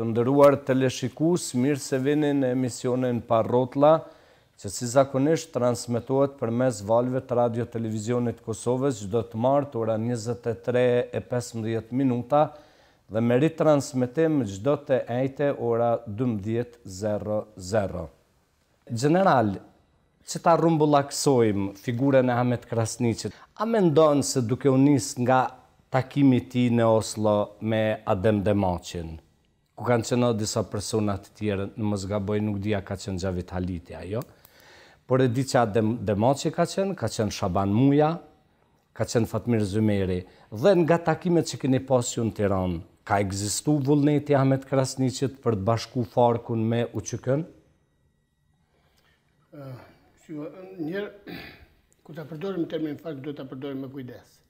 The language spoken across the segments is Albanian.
Nderuar teleshikues, mirë se vini në emisionin Pa Rrotlla, që si zakonisht transmetohet përmes valve të Radio Televizionit Kosovës çdo të martë ora 23:15 dhe me ritransmetim çdo të ejte ora 12:00. General, që ta rumbullaksojmë figurën e Ahmet Krasniqit, a mendon se duke u nis nga takimi i tij në Oslo me Adem Demaçin, ku kanë qenë disa persona të tjerë, në mos gaboj nuk dia ka qenë Xhavit Haliti ajo, por e di që Adem Demaçi ka qenë Shaban Muja, ka qenë Fatmir Zymeri, dhe nga takimet që keni pasur në Tiranë, ka ekzistuar vullneti Ahmet Krasniqit për të bashku Farkun me UÇK-n? Njërë, ku ta përdorim termin fark, do ta përdorim me kujdes.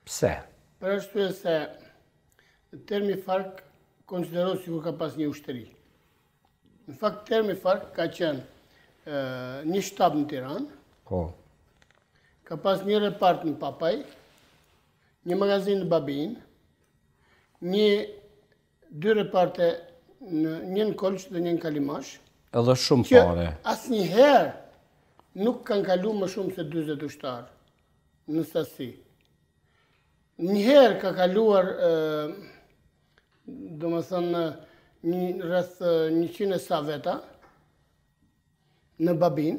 Pse? Për arsye se termi fark konsiderohet sikur ka pas një ushtëri. Në fakt, termi fark ka qenë një shtab në Tiranë, ka pas një repart në Papaj, një magazin në Babin, dy reparte, një në Kolç dhe një në Kalimash, edhe shumë që pare. asnjëherë nuk kanë kalu më shumë se 40 ushtarë në sasi. Njëherë ka kaluar, do më thënë, rreth 100 sa veta në Babin,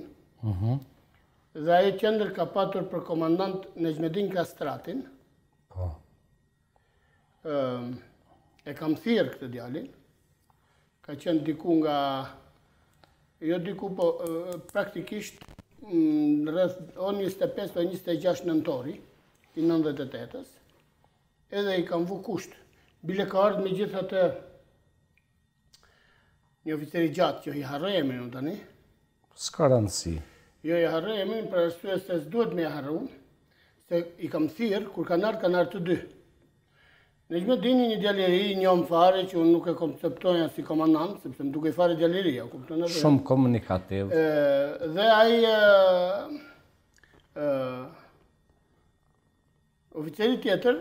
dhe ajo qendër ka patur për komandant Nejmedin Kastratin. E kam thirrë këtë djalin, ka qenë diku nga, jo diku, po praktikisht rreth o 25 o 26 nëntori i 98-ës, edhe i kam vu kusht. Bile ka ardhë me gjithë atë një oficeri gjatë, që i harroj emrin unë tani. S'ka rëndësi. Jo, i harroj emrin për arsye se s'duhet me i harru, se i kam thirrë, kur kanë ardhë të dy. Nejmedini një djaleri, njom fare, që unë nuk e konceptoja si komandant, sepse më duke i fare djaleria. Shumë komunikativ. Dhe ai oficeri tjetër,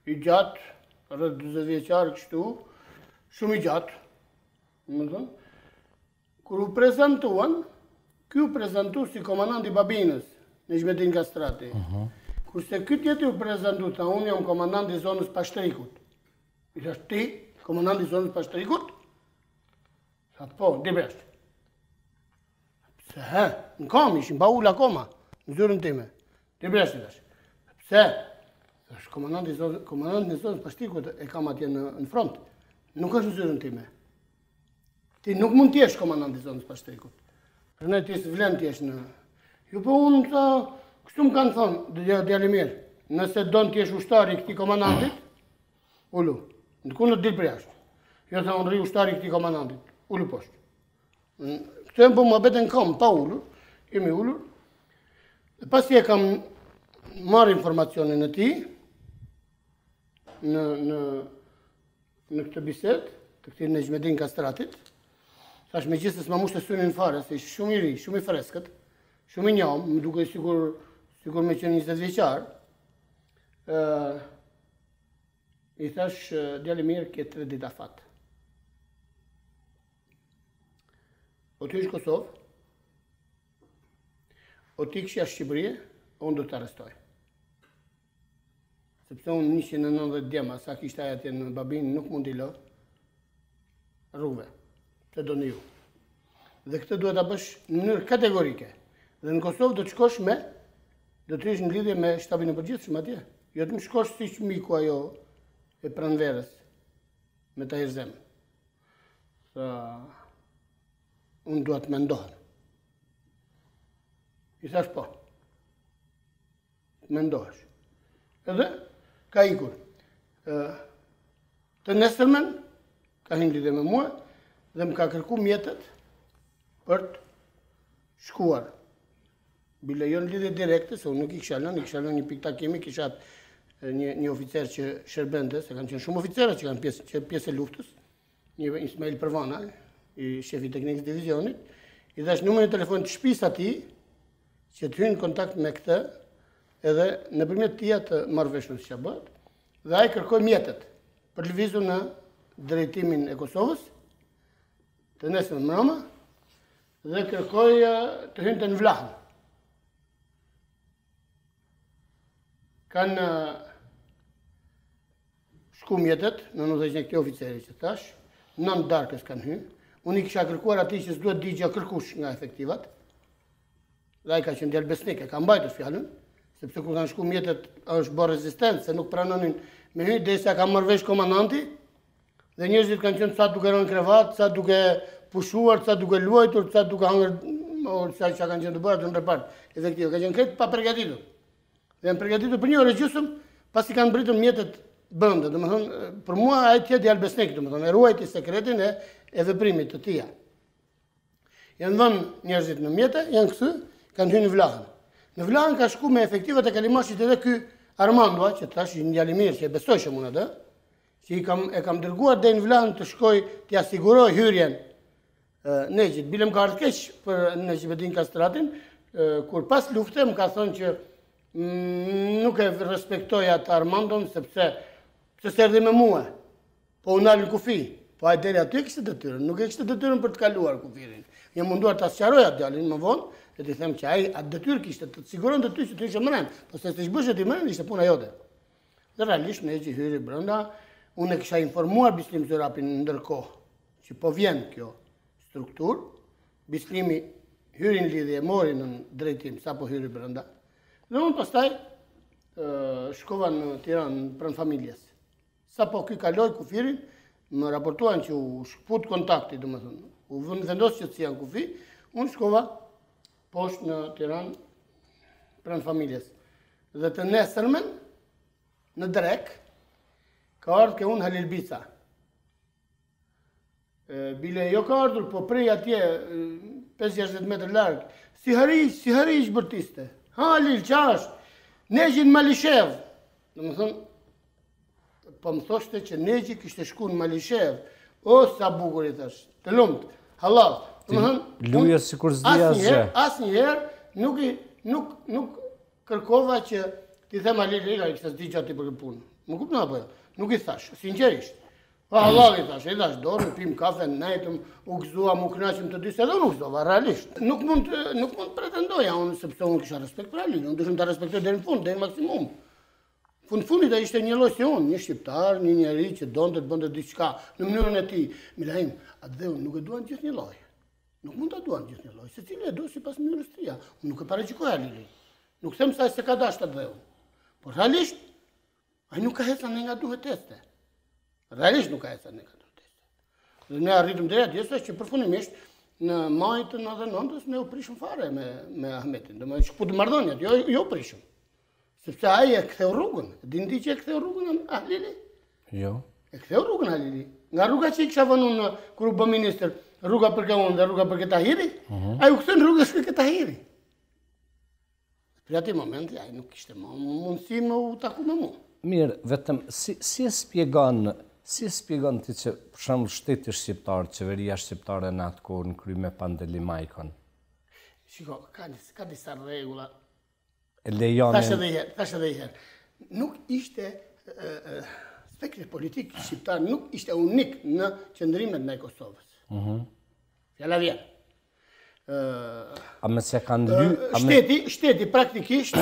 i gjatë, rreth 40 vjeçar kështu, shumë i gjatë, kur u prezentuan, ky u prezentu si komandant i Babinës, Nejmedin Kastrati. Kurse ky tjetër u prezentu, tha unë jam komandant i zonës Pashtrikut. I thash ti, komandant i zonës Pashtrikut? Tha po, di bresh. Pse, në kam ishin, pa ullë akoma, në zyrën time. Di bresh, i thash. Pse? Thash, komandant i zonës Pashtrikut e kam atje në front. Nuk është në zyrën time. Ti nuk mund t'jesh komandant i zonës Pashtrikut. Përne ti s'vlen t'jesh në... Jo, po unë tha... Kështu më kanë thonë, djali mirë, nëse donë t'jesh ushtari këti komandantit, ullu, në ku në dilë për jashtë. Jo tha unë rri ushtari këti komandantit, ullu poshtë. Këtë e më po më betën kam, pa ullur, kemi ullur. Pasi e kam marrë informacionin e ti, në këtë biset, të këti Nejmedin Kastratit, thash me gjithë se s'ma mushtë të sunin fare, se ishë shumë i ri, shumë i freskët, shumë i njam, më duke sigur me qenë 20 vjeçar, i thash, djali mirë, ke 3 ditë afat. O ty ish Kosovë, o ti këshja Shqipërie, unë do të arrestoj. Sepse unë 190 djema, sa kishtë aja atje në Babin, nuk mund t'i lë rrugëve, se do në ju. Dhe këtë duhet ta bësh në mënyrë kategorike. Dhe në Kosovë do të shkosh do të ish në lidhje me shtabin e përgjithshëm atje. Jo të më shkosh si që miku ajo e pranverës me Tahir Zem. Sa unë duhet të mendohem. I thash po. Mendohesh. Edhe ka ikur. Të nesërmen ka hin lidhje me mua dhe më ka kërku mjetet për të shkuar. Bile jo në lidhje direkte, se unë nuk i kisha lënë një pikë takimi, kisha një oficer që shërbente, se kanë qenë shumë oficera që kanë pjesë e luftës, një Ismail Pervana, i shefi teknikës divizionit, i dhash numrin e telefonit të shtëpisë atij, që të hynë në kontakt me këtë, edhe nëpërmjet tij të marrë vesh se ç'a bëhet, dhe ai kërkoi mjetet për të lëvizur në drejtimin e Kosovës, të nesër mbrëmë, dhe kërkoj të hynte në Vlahën. Kanë shku mjetet, në udhëheqjen e këtij oficeri që thash, 9 darkës kanë hyrë. Unë i kisha kërkuar atij që s'duhet digja kërkush nga efektivat. Dhe ai ka qenë djalë besnik, e ka mbajtur fjalën, sepse kur kanë shku mjetet është bërë rezistencë, se nuk pranonin me hyrë derisa ka marrë vesh komandanti, dhe njerëzit kanë qenë ca duke rënë krevat, ca duke pushuar, ca duke luajtur, ca duke hangër, sa që kanë qenë të bërë të në repart. Efektiv, ka qenë kretë pa përgatitur. Dhe janë përgatitur për 1 orë gjysmë, pasi kanë mbritur mjetet brenda, domethënë për mua ai tjetër djalë besnik, domethënë e ruajti sekretin e veprimit të tij. Janë vënë njerëzit në mjete, janë kthy, kanë hyrë në Vlahën. Në Vlahën ka shku me efektivat e Kalimashit edhe ky Armando, që tash një djalë i mirë, që e besojshëm unë atë, që e kam dërguar deri në Vlahën të shkoj t'i asiguroj hyrjen Negjit. Bilem ka ardhur keq për Negjibedin Kastratin, kur pas lufte më ka thënë që nuk e respektoj atë Armandon sepse s'erdhi me mua, po u nal në kufi. Po ai deri aty kishte detyrën, nuk e kishte detyrën për të kaluar kufirin. Jam munduar ta sqaroj atë djalin më vonë, e t'i them që ai atë detyrë kishte të siguronte ty që ti ishe mren, po se të bësh ti mren ishte puna jote. Dhe realisht Negji hyri brenda, unë e kisha informuar Bislim Zyrapin ndërkohë që po vjen kjo strukturë, Bislimi hyri në lidhje, mori në drejtim sapo hyri brenda. Dhe unë pastaj shkova në Tiranë pranë familjes. Sapo ky kaloi kufirin, më raportuan që u shkput kontakti, domethënë, u vendos që të janë kufi, unë shkova poshtë në Tiranë pranë familjes. Dhe të nesërmen në drek ka ardhur ke unë Halil Bica. Bile jo ka ardhur, po prej atje 5-60 metrë larg, si hariq bërtiste. Halil qash, Negjin Malishev. Domethënë, po më thoshte që Negji kishte shku në Malishev. O, sa bukur i thash, të lumt, halal. Luje sikur s'dija asgjë. Asnjëherë nuk kërkova që ti them Halil Riga i kishte zgjidhur ti për këtë punë. Më kupton apo jo? Nuk i thash, sinqerisht. Pa halal i thash, dorë, pim kafe, nejtëm, u gëzuam, u kënaqëm të dy, se edhe unë gëzova, realisht. Nuk mund pretendoja unë, sepse unë kisha respekt për Halilin, unë dëshëm ta respektoj deri në fund, deri në maksimum. Fundit ai ishte një lloj si unë, një shqiptar, një njerëz që donte të bënte diçka në mënyrën e tij. Milahim, atë dhe unë nuk e duan gjithë një lloj. Nuk mund ta duan gjithë një lloj, secili e do sipas mënyrës tij. Unë nuk e paraqitoj Halilin. Nuk them se ai s'e ka dashur atë dhe unë. Por realisht ai nuk ka heca ne nga duhet teste. Realisht nuk ka heca ne nga duhet teste. Dhe ne arritëm deri atje sa që përfundimisht në maj të 99-s ne u prishëm fare me Ahmetin. Domethënë shkput marrëdhëniet, jo prishëm. Sepse ai e ktheu rrugën. Din ti që e ktheu rrugën Halili? Jo. E ktheu rrugën Halili. Nga rruga që i kisha vënë unë kur u bë ministër, rruga për Kaun dhe rruga për Tahiri, ai u kthen rrugës për Tahiri. Për atë moment ai nuk kishte më mundësi më u taku me mua. Mirë, vetëm si e spjegon ti që për shembull shteti shqiptar, qeveria shqiptare në atë kohë në krye me Pandeli Majkon? Shiko, ka disa rregulla. Tash edhe i herë. Nuk ishte spektri politik shqiptar, nuk ishte unik në qëndrimet ndaj Kosovës. Fjala vjen. A me se kanë ly... Shteti praktikisht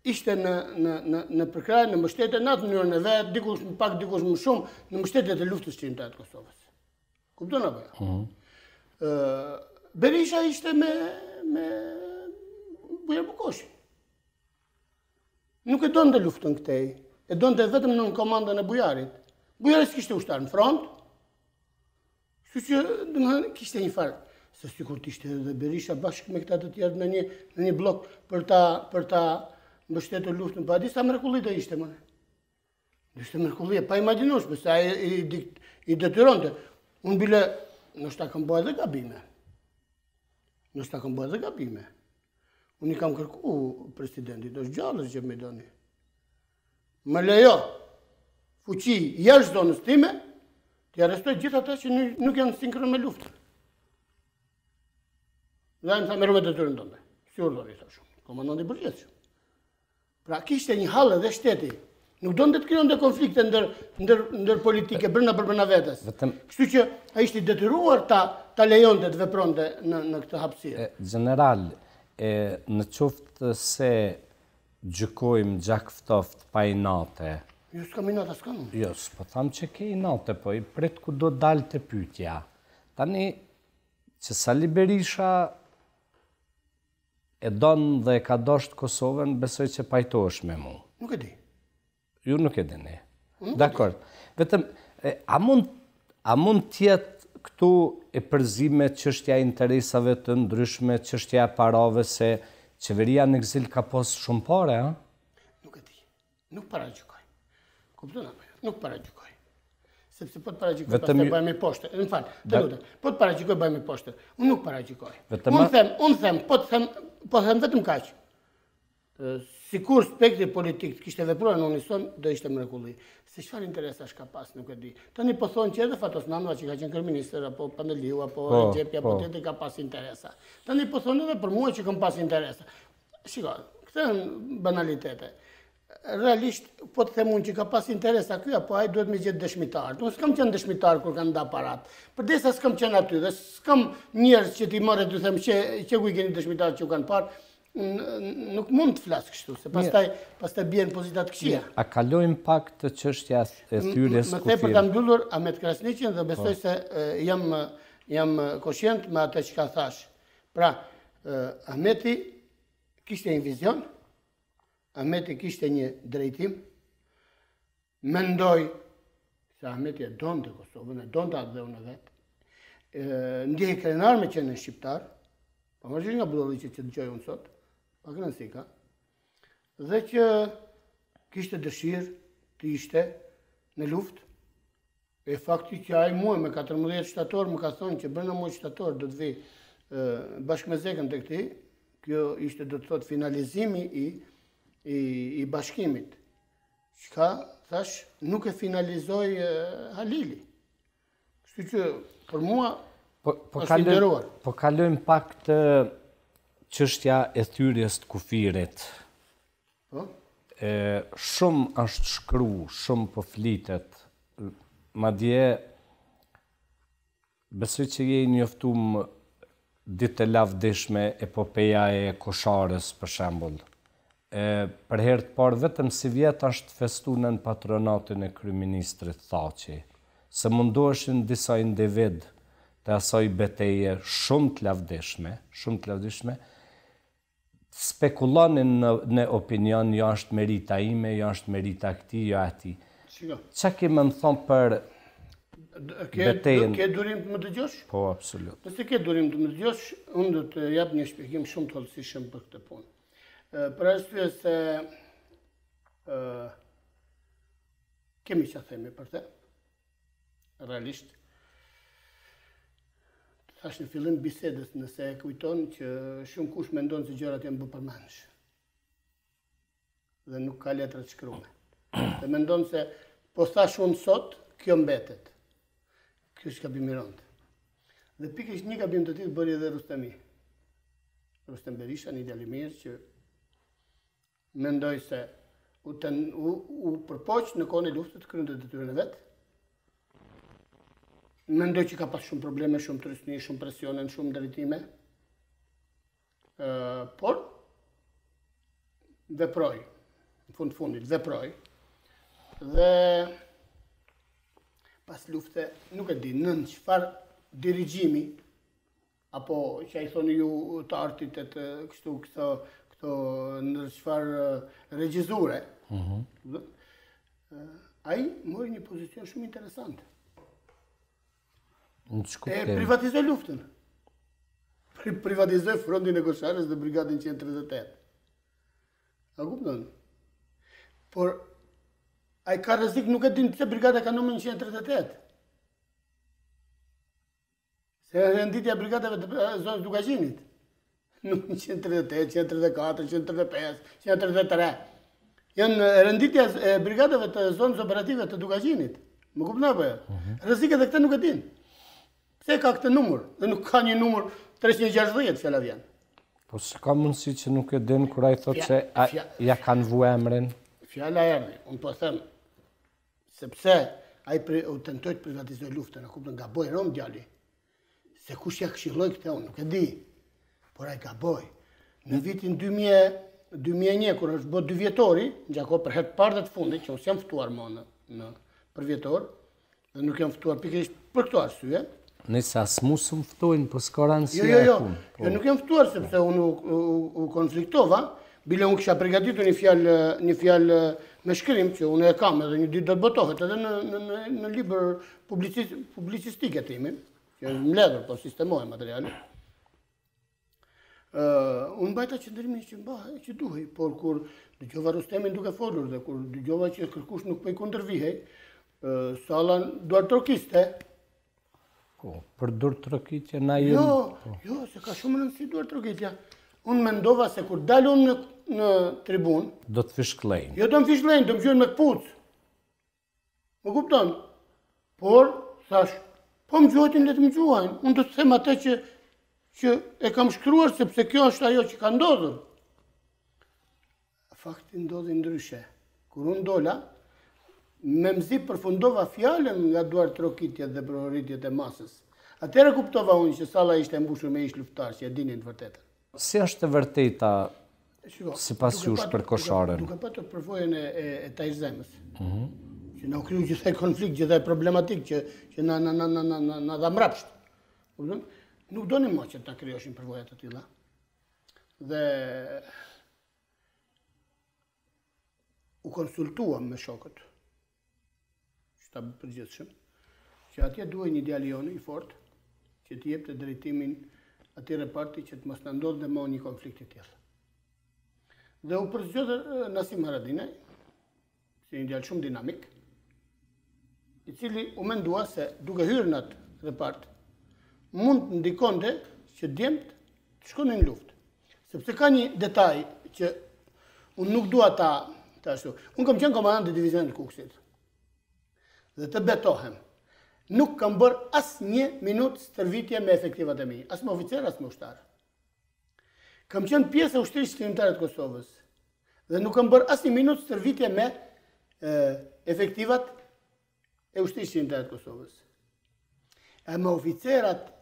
ishte në përkrajë, në mbështetje, në atë mënyrën e vetë, dikush më pak, dikush më shumë, në mbështetje të luftës qëndrimit të Kosovës. Kupton apo jo? Berisha ishte me Bujar Bukoshi. Nuk e donte luftën këtej, e donte vetëm në komandën e Bujarit. Bujari s'kishte ushtar në front, kështu që domethënë kishte një farë, se sikur të ishte edhe Berisha bashkë me këta të tjerë në një blok për ta mbështetur luftën, pa di sa mrekulli do ishte më. Ishte mrekulli pa imagjinueshme, se ai i detyronte. Unë bile ndoshta kam bërë edhe gabime. Unë i kam kërku presidentit, është gjallës që me doni. Më lejo fuqi jashtë zonës time, t'i arrestoj gjithë ata që nuk janë sinkron me luftën. Dhe ai më tha merru me detyrën tënde. Si urdhëri thash unë, komandanti i përgjithshëm. Pra kishte një hall edhe shteti Nuk do të krijon dhe konflikte ndër politike brenda vetes. Kështu që ai ishte i detyruar ta lejonte të vepronte në këtë hapësirë. General, në qoftë se gjykojmë gjak ftoft pa i nate. Jo, s'kam i nate, s'kam. Jo, s'po tham që ke i nate, po i prit ku do dalë të pyetja. Tani, që Sali Berisha e donë dhe e ka dosht Kosovën, besoj që pajtohesh me mu. Nuk e di. Ju nuk e dini. Dakor. Vetëm, a mund tjetë këtu e përzime çështja e interesave të ndryshme, çështja e parave, se qeveria në ekzil ka pas shumë pare, a? Nuk e di. Nuk paragjykoj. Kupton apo? Nuk paragjykoj. Sepse po të paragjykoj, pastaj bëjmë poshtë. Në fakt, të lutem. Po të paragjykoj bëjmë poshtë. Unë nuk paragjykoj. Unë them, po them vetëm kaq. Sikur spektri politik kishte vepruar në unison, do ishte mrekulli. Se çfarë interesash ka pas, nuk e di. Tani po thonë që edhe Fatos Nanova që ka qenë kryeministër, apo Pandeliu, apo Xhepi, apo tjetri ka pas interesa. Tani po thonë edhe për mua që kam pas interesa. Shiko, këto janë banalitete. Realisht, po të them unë që ka pas interesa ky, apo ai duhet me gjetë dëshmitar. Unë s'kam qenë dëshmitar kur kanë nda parat. Përdesa s'kam qenë aty dhe s'kam njerëz që ti morë të them që ku i keni dëshmitar që u kanë parë. Nuk mund të flasë kështu, se pastaj bjen pozitat këqija. A kalojmë pak të çështja e thyrjes kufire? Më the për ta mbyllur Ahmet Krasniqin dhe besoj se jam koshient me atë që ka thash. Pra, Ahmeti kishte një vizion, Ahmeti kishte një drejtim, mendoj se Ahmeti e donte Kosovën, e donte atë dhe unë vetë, ndjej krenar me qenë shqiptar, pa më gjithë nga budolliqe që dëgjoj unë sot, pa kënësi ka, dhe që kishte dëshirë të ishte në luft, e fakti që ai muaj me 14 shtator më ka thonë që brenda muaj shtator do të vi bashkë me Zekën të këti, kjo ishte do të thotë finalizimi i bashkimit, çka thash nuk e finalizoi Halili. Kështu që për mua është inderuar. Po kalojmë pak të çështja e thyrjes të kufirit. Shumë është shkru, shumë po flitet. Madje besoj që je njoftum ditë e lavdishme epopeja e Kosharës, për shembull. Për herë të parë vetëm si vjet është festuar në patronatin e kryeministrit Thaçi, se mundoheshin disa individ të asaj beteje shumë të lavdishme, spekulonin në opinion, jo është merita ime, jo është merita këti, jo ati. Qa kemë më thonë për betejen? Ke durim të më dëgjosh? Po, absolut. Nëse ke durim të më dëgjosh, unë do të jap një shpjegim shumë të hollësishëm për këtë punë. Për arsye se kemi që themi për te, realisht, thash në fillim bisedës, nëse e kujton që shumë kush mendon se gjërat janë bërë përmendsh. Dhe nuk ka letra të shkruame. Dhe mendon se po thash unë sot, kjo mbetet. Kjo është gabim i rëndë. Dhe pikërisht një gabim të tillë bëri edhe Rustemi. Rustem Berisha, një djalë i mirë që mendoj se u përpoq në kohën e luftës të kryente detyrën e vet. Mendoj që ka pas shumë probleme, shumë trysni, shumë presione, shumë drejtime. Por, veproj, në fundit, veproj. Dhe pas lufte, nuk e di, nën çfarë dirigjimi, apo që ai thoni ju të artit e të kështu këto në çfarë regjizure, ai mori një pozicion shumë interesante. Privatizoj luftën. Privatizoj frontin e Kosharës dhe brigadën 138. A kupton? Por ai ka rrezik, nuk e din pse brigada ka numrin 138. Se renditja brigadave të zonës Dugazhinit. Numrin 138, 134, 135, 133. Janë renditja e brigadave të zonës operative të Dugazhinit. Më kupton apo jo? Rreziket e këta nuk e din. Pse ka këtë numër, dhe nuk ka një numër 360 fjala vjen. Po s'ka mundësi që nuk e din kur ai thotë se ja kanë vu emrin. fjala erdhi, unë po them, sepse ai u tentoi të privatizoj luftën, e kupton, gaboi Rom djali. Se kush ja këshilloi këtë unë, nuk e di. Por ai gaboi. Në vitin 2001, kur është bërë 2 vjetori, në Gjakov për herë të parë dhe të fundit, që unë s'jam ftuar më në për vjetor, dhe nuk jam ftuar pikërisht për këto arsye. Nëse as mu së më ftojnë, po s'ka rëndësi e Jo, punë. jo, nuk jam ftuar sepse unë u konfliktova, bile unë kisha përgatitur një fjalë me shkrim që unë e kam edhe një ditë do të botohet edhe në libër publicistike timi, që është mbledhur, po sistemohet materiali. Unë mbajta qëndrimin që duhej, por kur dëgjova Rustemin duke folur dhe kur dëgjova që kërkush nuk po i kundërvihej, salla duartrokiste. Për duartrokitje na jemi. Jo, se ka shumë rëndësi duartrokitja. Unë mendova se kur dalun në tribun, do të fishklejnë. jo do më fishklejnë, do më gjojnë me këpucë. Më kupton? Por, thash, po më gjojtin, le të më gjojnë. Unë do të them atë që e kam shkruar sepse kjo është ajo që ka ndodhur. Fakti ndodhi ndryshe. Kur unë dola, me mzi përfundova fjalën nga duartrokitjet dhe prohoritjet e masës. Atëherë kuptova unë që salla ishte mbushur me ish luftar, që e dinin të vërtetën. Si është e vërteta sipas jush për Kosharen? Duke patur përvojën e Tajir Zemës, që na u kriju gjithaj konflikt, gjithaj problematik që na dha mrapsht. Nuk donim më që ta krijoshin përvoja të tilla. Dhe u konsultuam me shokët, shtabi përgjithshëm, që atje duhej një djalë jonë i fortë, që të jepte drejtimin atyre parti që të mos na ndodhte më një konflikt i tillë. Dhe u përzgjodhe Nasim Haradinaj, si një djalë shumë dinamik, i cili u mendua se duke hyrë në atë repart, mund të ndikonte që djemt të shkonin në luftë. Sepse ka një detaj që unë nuk dua ta ashtu. Unë kam qenë komandant i divizionit Kukësit. Dhe të betohem, nuk kam bërë as një minutë stërvitje me efektivat e mi, as me oficer, as me ushtar. Kam qenë pjesë e ushtrisë shkrimtare të Kosovës dhe nuk kam bërë as një minutë stërvitje me efektivat e ushtrisë shkrimtare të Kosovës. E me oficerat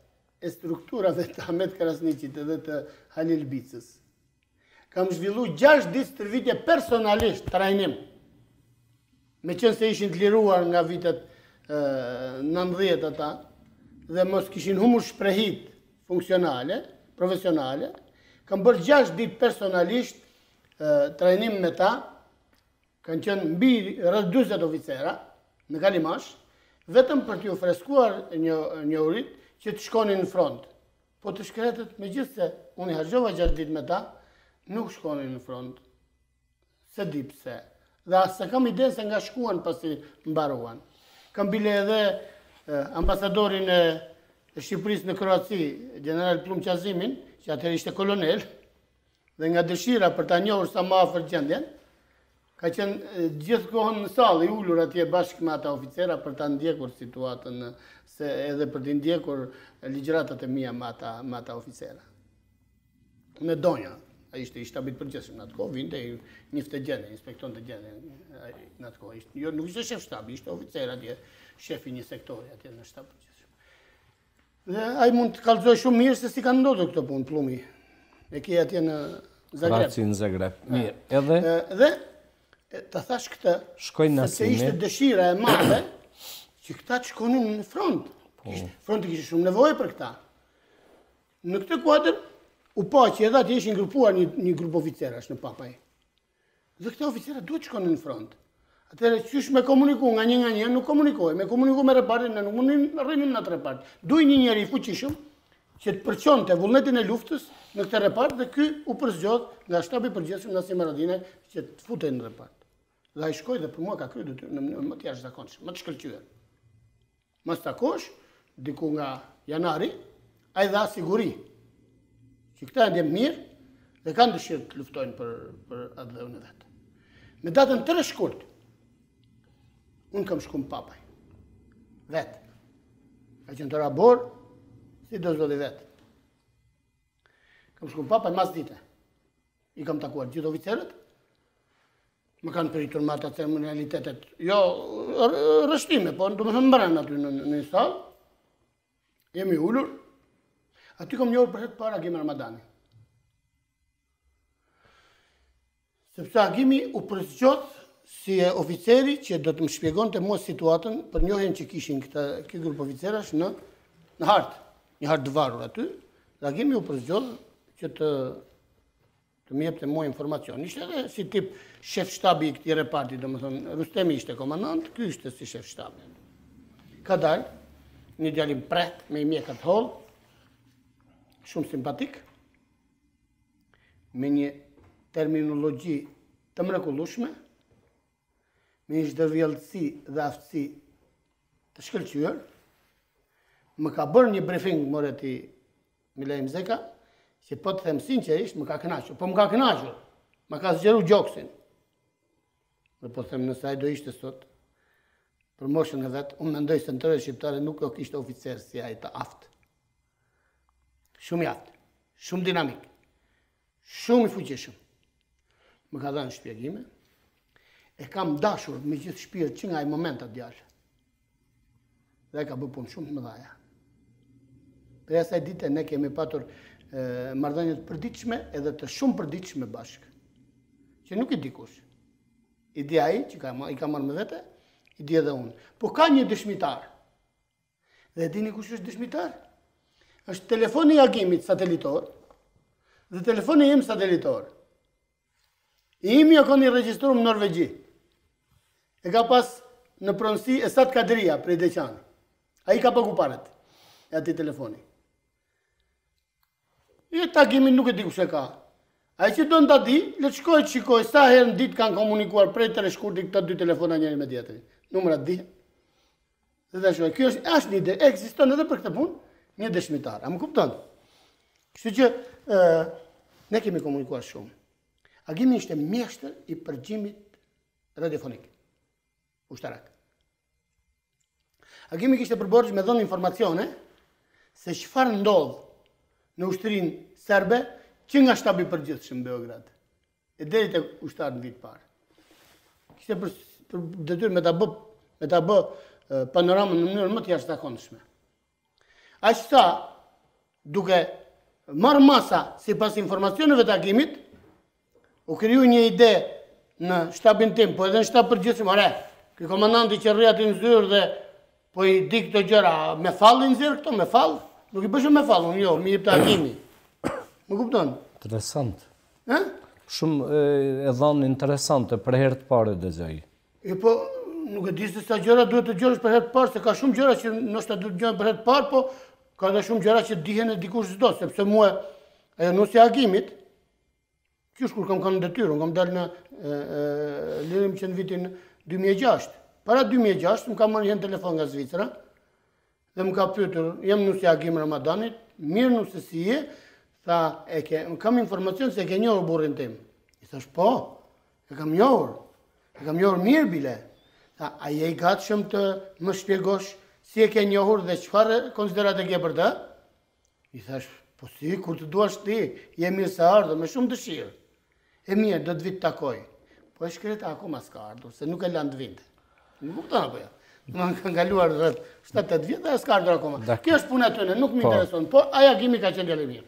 e strukturave të Ahmet Krasniqit edhe të Halil Bicës. Kam zhvillu 6 ditë stërvitje personalisht trajnim, me qenë se ishin të liruar nga vitet 90 ata, dhe mos kishin humur shprehit funksionale, profesionale, kam bërë 6 ditë personalisht trajnim me ta, kanë qenë mbi rreth 40 oficera në Kalimash, vetëm për t'ju freskuar njohurit që të shkonin në front. Po të shkretet, me gjithë se unë i hargjova 6 ditë me ta, nuk shkonin në front. Se di pse. Dhe asë se kam ide se nga shkuan pasi mbaruan. Kam bile edhe ambasadorin e Shqipërisë në Kroaci, general Plum Qazimin, që atëherë ishte kolonel, dhe nga dëshira për ta njohur sa më afër gjendjen, ka qenë gjithë kohën në sallë i ulur atje bashkë me ata oficera për ta ndjekur situatën, se edhe për të ndjekur ligjëratat e mia me ata oficera. Me donja, ai ishte i shtabit përgjithshëm në atë kohë, vinte i njifte gjendjen, inspekton të gjendjen në atë kohë. Jo, nuk ishte shef shtabi, ishte oficer atje, shefi një sektori atje në shtab përgjithshëm. Dhe ai mund të kallëzoj shumë mirë se si kanë ndodhur këto punë Plumi. E ke atje në Zagreb. Raci në Zagreb. Mirë, edhe dhe ta thash këtë, se ishte dëshira e madhe që këta të shkonin në front. Fronti kishte shumë nevojë për këta. Në këtë kuadër u pa që edhe atje ishin grupuar një grup oficerash në Papaj. Dhe këta oficera duhet të shkonin në front. Atëherë qysh me komuniku nga një, nuk komunikoj. Me komuniku me repartin, ne nuk mundin rrinim në atë repart. Duj një njeri fuqishëm që të përqonte vullnetin e luftës në këtë repart dhe ky u përzgjodh nga shtabi përgjithshëm Nasim Haradinaj që të futej në repart. Dhe ai shkoi dhe për mua ka kryer detyrën në mënyrë më të jashtëzakonshme, më të shkëlqyer. Mas takosh, diku nga janari, ai dha siguri që këta janë mirë dhe kanë dëshirë të luftojnë për atë dhënë vetë. Me datën 3 shkurt, unë kam shku në Papaj. Vetë. Ka qenë të rabor, si do zdo dhe vetë. Kam shku në Papaj mas dite. I kam takuar gjithë oficerët, Më kanë pritur me ata ceremonialitetet. Jo, rështime, po do më thënë mbërën aty në salë. Jemi ullur. Aty kom njohur për herë të parë Agim Ramadani. Sepse Agimi u përzgjodh si oficeri që do të më shpjegonte mua situatën për njohjen që kishin këtë grup oficerash në hartë. Një hartë të varur aty. Dhe Agimi u përzgjodh që të më jepte mua informacion. Ishte edhe si tip shef shtabi i këtij reparti, domethënë Rustemi ishte komandant, ky ishte si shef shtabi. Ka dalë një djalim pret me i mjekat holl, shumë simpatik, me një terminologji të mrekullueshme, me një zhdërvjellësi dhe aftësi të shkëlqyer. Më ka bërë një briefing moreti Milej Mzeka, që po të them sinqerisht, më ka kënaqur. Po më ka kënaqur, më ka zgjeru gjoksin. Dhe po them nëse ai do ishte sot, për moshën e vetë, unë mendoj se në tërë shqiptare nuk o kishte oficer si ai të aftë. Shumë i aftë, shumë dinamik, shumë i fuqishëm. Më ka dhënë shpjegime, e kam dashur me gjithë shpirt që nga ai moment atë djalë. Dhe ka bërë punë shumë të mëdha. Për asaj dite ne kemi patur marrëdhënie të përditshme edhe të shumë përditshme bashkë. Që nuk i di kush. I di ai që i ka marrë me vete, i di edhe unë. Po ka një dëshmitar. Dhe dini kush është dëshmitar? Është telefoni i Agimit satelitor dhe telefoni im satelitor. I imi o kanë i regjistruar në Norvegji. E ka pas në pronësi Esat Kadria prej Deqani. Ai ka pagu paret e ati telefoni. E ta Agimin nuk e di kush e ka. Ai që do në ta di, le të shkoj të shikoj sa herë në ditë kanë komunikuar prej të reshkurti këta dy telefona njëri me tjetrin. Numrat di. Dhe ta shkoj, kjo është një ide, ekziston edhe për këtë punë, një dëshmitar. A më kupton? Kështu që ne kemi komunikuar shumë. Agimi ishte mjeshtër i përgjimit radiofonik. Ushtarak. Agimi kishte përborxh me dhënë informacione se çfarë ndodh në ushtrinë serbe që nga shtabi përgjithshëm Beograd. E deri te ushtarët në vit parë. Kishte për detyrë me ta bë panoramën në mënyrë më të jashtëzakonshme. Aq sa duke marrë masa sipas informacioneve të Agimit, u kriju një ide në shtabin tim, po edhe në shtab përgjithshëm, ore, ky komandanti që rri aty në zyrë dhe po i di këto gjëra, me fallë në zyrë këto, me fallë? Nuk i bëshëm me fallë, unë jo, mi jep të Agimi. Më kupton? Interesant. Shumë e dhanë interesante, për herë të parë dëgjoj. E po, nuk e di se sa gjëra duhet të gjërësh për herë të parë, se ka shumë gjëra që nështë duhet të gjërën për herë të parë, po ka dhe shumë gjëra që dihen e dikush çdo, sepse mua, ajo nusja e Agimit, qysh kur kam kanë detyrë, unë kam dalë në lirim që në vitin 2006. Para 2006, më ka marrë një telefon nga Zvicra, dhe më ka pyetur, jam nusja Agim Ramadanit, mirë nusë si je, tha, kam informacion se e ke njohur burrin tim. I thash, po, e kam njohur mirë bile. Tha, a je i gatshëm të më shpjegosh si e ke njohur dhe çfarë konsiderat e ke për të? I thash, po si, kur të duash ti, je mirë se ardhur, me shumë dëshirë. E mirë, do të vit takoj. Po e shkreta akoma s'ka ardhur, se nuk e lanë të vinte. Nuk kupton apo jo? Më kanë kaluar 7-8 vjet dhe s'ka ardhur akoma. Kjo është puna tënde, nuk më intereson. Po ai Agimi ka qenë djalë i mirë.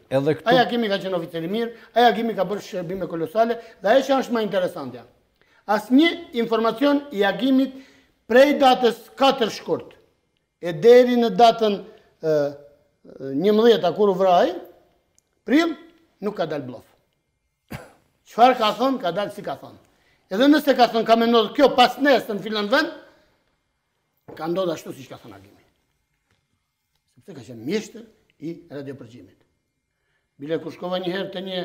Ai Agimi ka qenë oficer i mirë, ai Agimi ka bërë shërbime kolosale dhe ajo që është më interesante. Asnjë informacion i Agimit prej datës 4 shkurt e deri në datën 11 kur u vraj, prill, nuk ka dalë blof. Çfarë ka thonë, ka dalë si ka thonë. Edhe nëse ka thonë, ka menduar kjo pas nesër në filan vend, ka ndodhur ashtu siç ka thënë Agimi. Sepse ka qenë mjeshtër i radiopërgjimit. Bile kur shkova një herë te një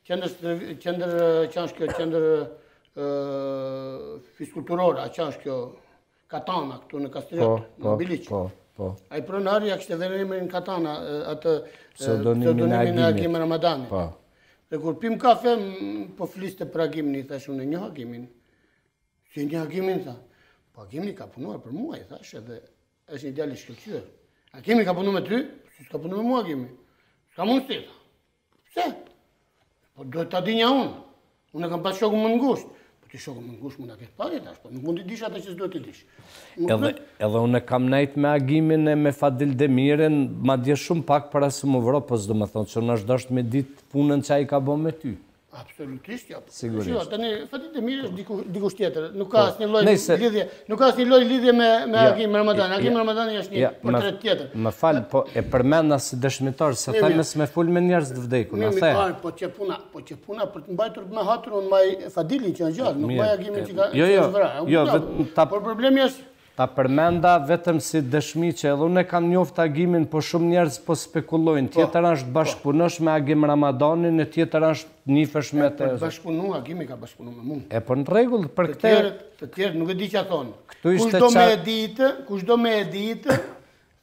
qendër fiskulturore, që është kjo Katana këtu në Kastriot, në Biliq. Po. Ai pronari ja kishte vënë emrin Katana, atë pseudonimin e Agim Ramadanit. Po. Dhe kur pim kafe, po fliste për Agimin, i thash unë e njoh Agimin. Si e njoh Agimin, tha. Po Agimi ka punuar për mua, i thash, edhe është një djalë i shkëlqyer. Agimi ka punuar me ty, si s'ka punuar me mua Agimi. S'ka mundësi, tha. Pse? Po duhet ta dinja unë. Unë kam pas shokun më ngushtë. Po ti shokën më ngush mund ta ketë parë tash, po nuk mund të dish atë që s'duhet të dish. Edhe unë kam nejt me agimin e me Fadil Demirin, madje shumë pak para se më vropës, do më thonë, që unë është dashtë me ditë punën që ai ka bo me ty. Absolutisht, ja. Sigurisht. Tani Fadil Demiri është dikush tjetër, nuk ka asnjë lloj lidhje, nuk ka asnjë lloj lidhje me Agim Ramazani. Agim Ramazani është një portret tjetër. Më fal, po e përmenda si dëshmitar, se thamës me fol me njerëz të vdekur, na the. Po që puna për të mbajtur me hatur unë mbaj Fadilin që është gjallë, nuk mbaj Agimin që ka vrarë. Jo, por problemi është ta përmenda vetëm si dëshmi që edhe unë e kam njoft Agimin, po shumë njerëz po spekulojnë. Tjetër është bashkëpunosh me Agim Ramadanin, e tjetër është nifësh me të... Bashkëpunu, Agimi ka bashkëpunu me mund. E po në regull, për këte... Të tjerë nuk e di që a thonë. Kush do me e ditë,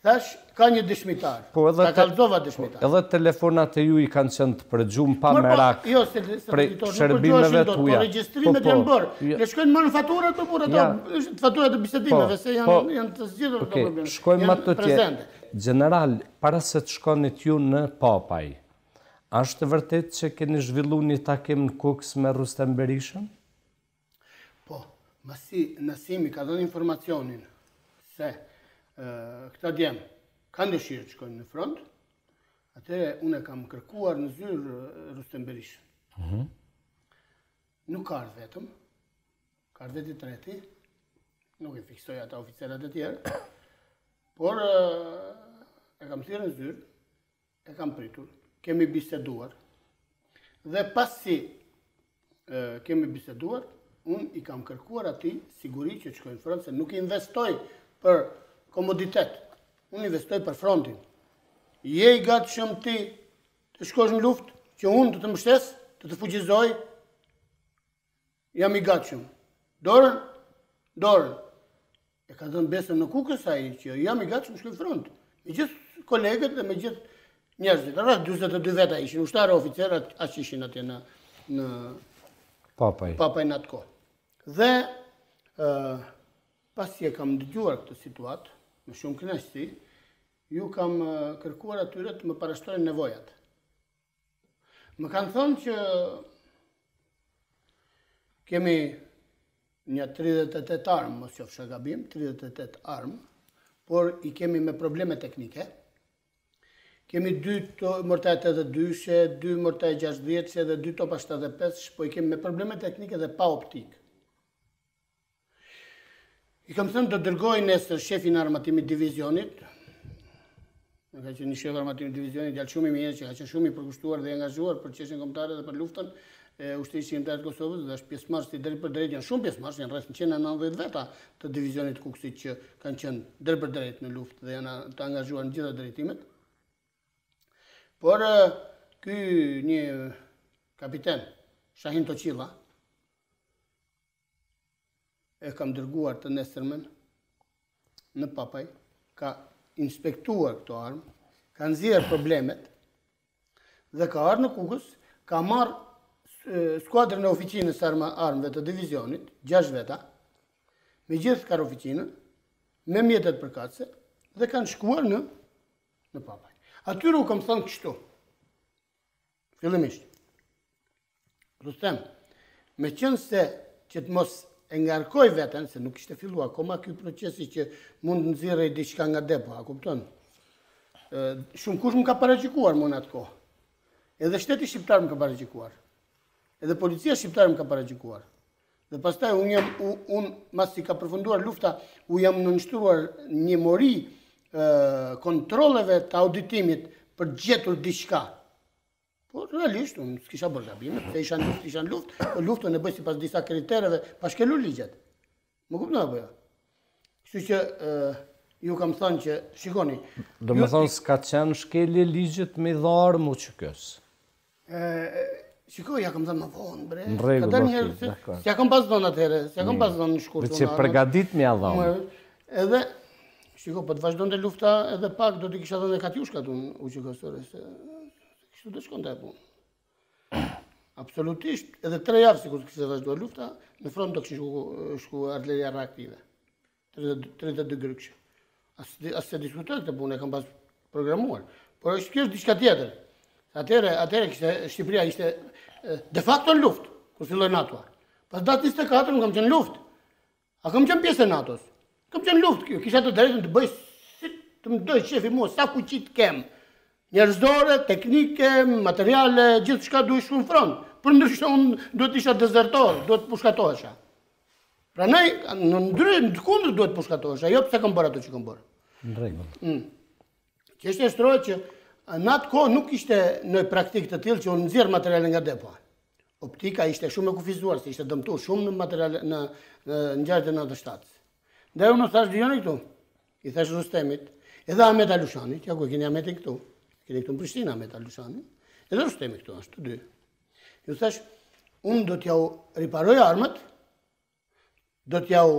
thash, ka një dëshmitar. Ta kalzova dëshmitar. Edhe telefonat e ju i kanë qenë të përgjumë pa merak prej shërbimeve të uja. Po registrimet janë bërë. Le shkojnë më në faturat të bërë, faturat të bisedimeve, se janë të zgjidhur të probleme. Shkojnë më të tjetë. General, para se të shkonit ju në Papaj, është vërtet që keni zhvillu një takim në Kuks me Rustem Berishën? Po, masi Nasimi ka dhënë informacionin se këta djemë kanë dëshirë të shkojnë në front, atëre unë kam kërkuar në zyrë Rustem Berishën. Nuk ka ardhë vetëm, ka ardhë veti treti, nuk e fiksoj ata oficerat e tjerë, por e kam thirrë në zyrë, e kam pritur, kemi biseduar, dhe pasi kemi biseduar, unë i kam kërkuar ati siguri që të shkojnë në front, se nuk investoj për komoditet, unë investoj për frontin. Je i gatshëm ti të shkosh në luftë, që unë të të mbështes, të të fuqizoj, jam i gatshëm. Dorën, dorën. E ka dhënë besën në Kukës ai që jam i gatshëm të shkoj në front. Me gjithë kolegët dhe me gjithë njerëzit. Rreth 42 veta ishin, ushtarë oficerët, aq ishin atje në Papaj në atë kohë. Dhe pasi e kam dëgjuar këtë situatë, me shumë kënaqësi, ju kam kërkuar atyre të më parashtrojnë nevojat. Më kanë thonë që kemi një 38 armë, mos qofsha gabim, 38 armë, por i kemi me probleme teknike. Kemi 2 mortaret 82-she, 2 mortaret 60-she dhe 2 topa 75-she, po i kemi me probleme teknike dhe pa optikë. I kam thënë do dërgoj nesër shefin armatimit divizionit, ka qenë një shef armatimit divizionit, djalë shumë i mirë, që ka qenë shumë i përkushtuar dhe i angazhuar për çështjen kombëtare dhe për luftën e ushtrisë shqiptare të Kosovës, dhe është pjesëmarrës i drejt për drejt, janë shumë pjesëmarrës, janë rreth 190 veta të divizionit Kuksit që kanë qenë drejt për drejt në luftë dhe janë të angazhuar në gjitha drejtimet. Por ky një kapiten, Shahin Toqilla, e kam dërguar të nesërmen në Papaj, ka inspektuar këto armë, ka nxjerrë problemet dhe ka ardhur në Kukës, ka marrë skuadrën e oficinës armëve të divizionit, 6 veta, me gjithë karoficinën, me mjetet përkatëse, dhe kanë shkuar në Papaj. Atyre u kam thënë kështu, fillimisht, Rustem, me qenë se që të mos e ngarkoj veten, se nuk ishte fillu akoma ky procesi që mund nxjerrej diçka nga depo, a kupton? Shumë kush më ka paraqikuar më në atë kohë. Edhe shteti shqiptar më ka paraqikuar. Edhe policia shqiptare më ka paraqikuar. Dhe pastaj unë masi ka përfunduar lufta, u jam nënshtruar një mori kontrolleve të auditimit për gjetur diçka. Po, realisht, unë s'kisha bërë gabime, se isha në luftë, po luftën e bëj sipas disa kritereve, pa shkelur ligjet. Më kupton apo jo? Kështu që ju kam thënë që, shikoni... Do më thonë s'ka qenë shkelje ligjet me dharë mu që kësë? Shikoj, ja kam thënë më vonë, bre. Në regull, dakor. S'ja kam pas dhënë atëherë, s'ja kam pas dhënë në shkurtë. Dhe që përgadit me adhonë. Edhe, shiko, po të vazhdojnë të lufta edhe pak, do t'i kisha dhënë e Katjushkat unë uqikosore, se... Kështu të shkon të e punë. Absolutisht, edhe 3 javë si kur të kështë vazhdojnë lufta, në front të kështë shku artilleria reaktive. 32 gërkëshë. Asë se diskutoj këtë punë, e kam pas programuar. Por kjo është diçka tjetër. Atere Shqipëria ishte de facto në luftë, kur filloj NATO-a. Pas datë 24 unë kam qenë luftë. A kam qenë pjesë e NATO-s. Kam qenë luftë, kisha të drejtën të bëj si të më doj shefi mua, sa fuqi të kem. Njerëzore, teknike, materiale, gjithë shka duhet shku në front. Për ndryshe unë duhet isha dezertor, duhet pushkatohesha. Pra nej, në kundër duhet pushkatohesha, jo pëse kam bërë ato që kam bërë. Në rregull. Që është e shtrohet që në atë kohë nuk ishte në praktikë të tillë që unë nxjerr materiale nga depo. Optika ishte shumë e kufizuar, se ishte dëmtuar shumë në materiale në ngjarjet e 97-s. Dhe unë thash dijoni këtu, i thash Rustemit, edhe Ahmet Alushanit, ja ku e keni Ahmetin këtu, keni këtu në Prishtinë Ahmet Alushanit, edhe Rustemi këtu ashtu dy. Ju thash, unë do t'jau riparoj armët, do t'jau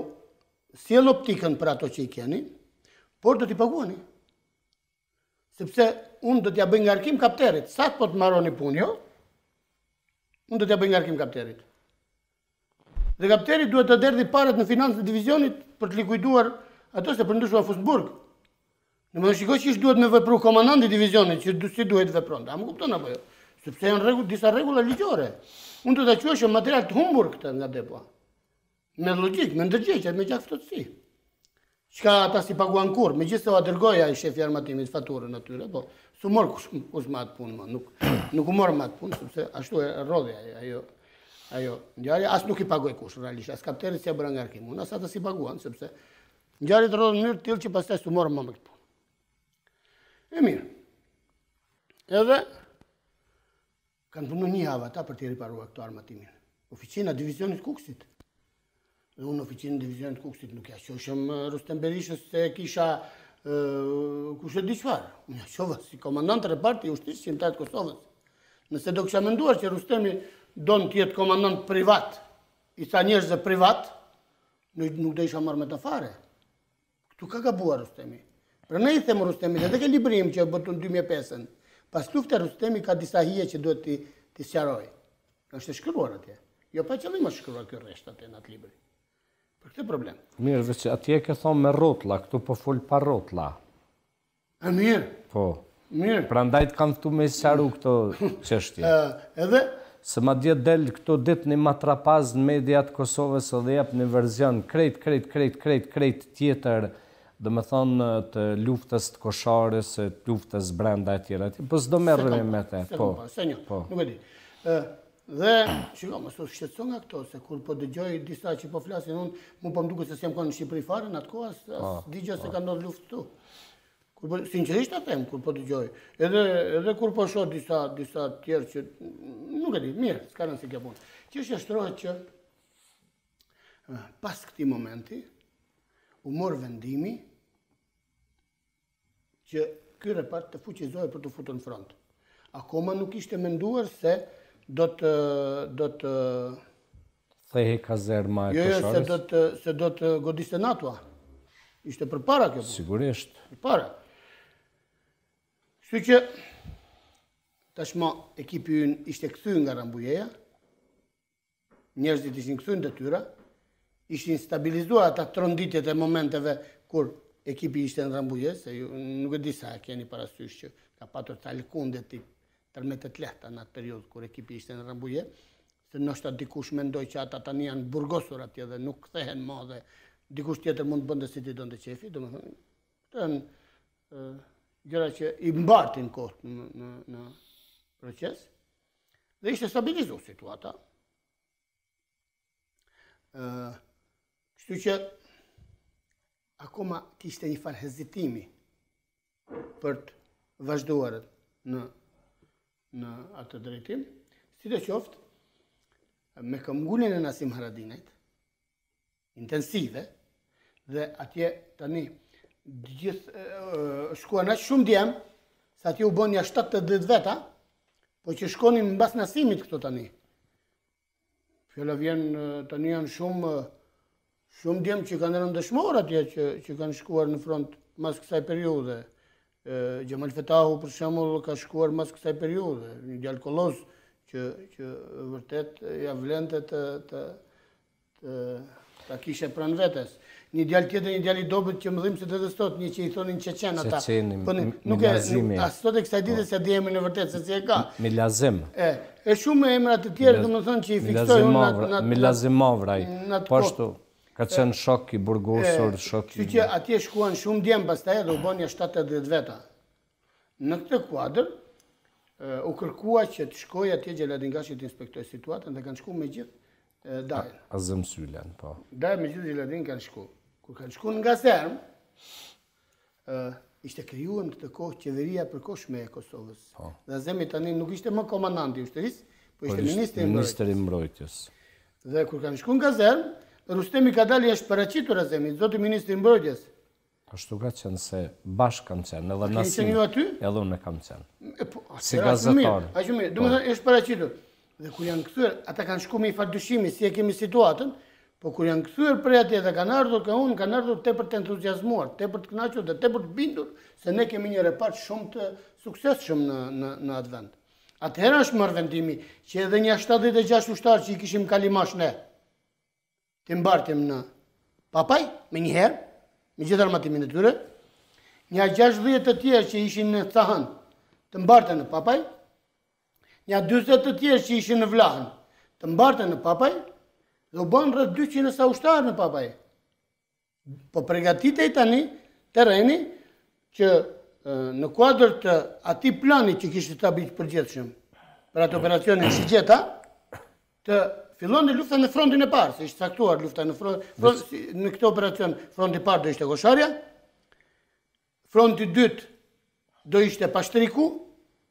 sjell optikën për ato që i keni, por do t'i paguani. Sepse unë do t'ja bëj ngarkim kapterit. Sa po të marroni punë, jo? Unë do t'ja bëj ngarkim kapterit. Dhe kapteri duhet të derdhi parat në financë të divizionit për të likuiduar ato se përndryshua Fusburg. Në më shikoj që ishtë duhet me vepru komandanti divizionit, që si duhet vepron. A më kupton apo jo? Sepse janë disa rregulla ligjore. Unë do t'a quajë material të humbur këtë nga depo. Me logjik, me ndërgjegjje, me gjak ftohtësi. Çka ata si paguan kur, megjithëse u dërgoja ai shefi armatimit faturën atyre, po s'u mor kush me atë punë, nuk u mor me atë punë, sepse ashtu e rrodhi ajo ngjarje, as nuk i pagoi kush realisht, as kapteni si bëra ngarkim, unë as ata si paguan, sepse ngjarjet rrodhën në mënyrë të tillë që pastaj s'u morën më me këtë punë. E mirë. Edhe kanë punuar një javë ata për të riparuar këtë armatimin. Oficina divizionit Kuksit. Dhe unë oficinë divizionit Kuksit nuk ja qoshëm Rustem Berishës se kisha kush e di çfarë. Unë ja qova si komandant reparti i ushtrisë shqiptare të Kosovës. Nëse do kisha menduar që Rustemi don të jetë komandant privat, i tha njerëzve privat, nuk do isha marrë me të fare. Këtu ka gabuar Rustemi. Pra ne i them Rustemit, edhe ke librim që botën 2005-ën, pas luftës Rustemi ka disa hije që duhet t'i sqaroj. Është shkruar atje. Jo pa qëllim është shkruar ky rresht atje në atë libër. Për këtë problem. Mirë, veç atje ke thonë me rrotlla, këtu po fol pa rrotlla. A mirë. Po. Mirë. Prandaj të kanë këtu me sqaru këto çështje. Edhe Se madje del këto ditë një matrapaz në mediat Kosovës edhe jep një verzion krejt tjetër, dhe me thonë të luftës të Kosharës, të luftës brenda e tjera. Po s'do merremi me te. Po. Nuk e di. Dhe, shiko, më sot shqetëson nga këto, se kur po dëgjoj disa që po flasin, unë mu po më duket se s'jam konë në Shqipëri fare, në atë kohë, as digjo se ka ndodhur luftë këtu. Sinqerisht ta them, kur po dëgjoj. Edhe kur po shoh disa tjerë që, nuk e di, mirë, s'ka rëndësi kjo punë. Çështja shtrohet që pas këtij momenti, u mor vendimi që ky repart të fuqizohej për të futur në front. Akoma nuk ishte menduar se do të thehej kazerma e Kosharës. Jo, se do të godiste NATO-a. Ishte përpara kjo punë. Sigurisht. Përpara. Kështu që tashmë ekipi ynë ishte kthyer nga Rambujeja. Njerëzit ishin kthyer në detyra, ishin stabilizuar ata tronditjet e momenteve kur ekipi ishte në Rambuje, se nuk e di sa keni parasysh që ka patur ta lëkundet i tërmetet lehta në atë periudhë kur ekipi ishte në Rambuje, se ndoshta dikush mendoj që ata tani janë burgosur atje dhe nuk kthehen më dhe dikush tjetër mund të bënte si ti donte qefi, domethënë, këto janë gjëra që i mbartin kohët në proces dhe ishte stabilizuar situata. Kështu që akoma kishte një farë hezitimi për të vazhduar në atë drejtim, sidoqoftë me këmbguljen e Nasim Haradinajt, intensive, dhe atje tani gjithë shkuan aq shumë djem, se atje u bën ja 70 veta, po që shkonin mbas Nasimit këto tani. Fjala vjen tani janë shumë djem që kanë rënë dëshmor atje që kanë shkuar në front mas kësaj periudhe. Gjemal Fetahu për shembull ka shkuar mas kësaj periudhe, një djalë kolloz që vërtet ja vlente ta kishe pranë vetes. Një djalë tjetër, një djalë i dobët që më dhimbse të sot, një që i thonin Çeçen ata. Nuk as sot e kësaj dite se di emrin e vërtet se si e ka. Milazim. e shumë emra të tjerë, domethënë që i fiksoj unë Milazimovra, po ashtu. Ka qenë shok i burgosur, shok i... Kështu që atje shkuan shumë djemë pastaj dhe u bënja 70 veta. Në këtë kuadër, u kërkua që të shkoj atje Gjeladingashi të inspektoj situatën dhe kanë shku me gjithë dajën. Azëm Sylen, po. Dajën me gjithë Gjeladin kanë shku. Kur kanë shku nga Serm, ishte krijuar në këtë kohë qeveria përkohshme e Kosovës. Dhe Azemi tani nuk ishte më komandanti i ushtrisë, po ishte ministri i mbrojtjes. Dhe kur kanë shku nga Serm, Rustemi Kadali është paraqitur Azemit, zoti ministri i mbrojtjes. Ashtu ka qenë se bashkë kam qenë, edhe Nasim, edhe unë kam qenë. Si gazetar. Aq mirë, domethënë është paraqitur. Dhe kur janë kthyer, ata kanë shku me fardyshimi si e kemi situatën, po kur janë kthyer prej atje dhe kanë ardhur ka unë, kanë ardhur tepër të entuziazmuar, tepër të kënaqur dhe tepër të bindur se ne kemi një repart shumë të suksesshëm në atë vend. Atëherë është marrë vendimi që edhe një 76 ushtarë që i kishim Kalimash ne, të mbartim në Papaj, me njëherë, me gjithë armatimin e tyre, një 60 të tjerë që ishin në Thahën, të mbartën në Papaj, një 20 të tjerë që ishin në Vlahën, të mbartën në Papaj, dhe u banë rreth 200 sa ushtarë në Papaj. Po përgatitej tani terreni që në kuadër të atij plani që kishte stabilit përgjithshëm për atë operacionin Shigjeta, të fillonte lufta në frontin e parë, se ishte caktuar lufta në në këtë operacion, fronti i parë do ishte Kosharja, fronti i dytë do ishte Pashtriku,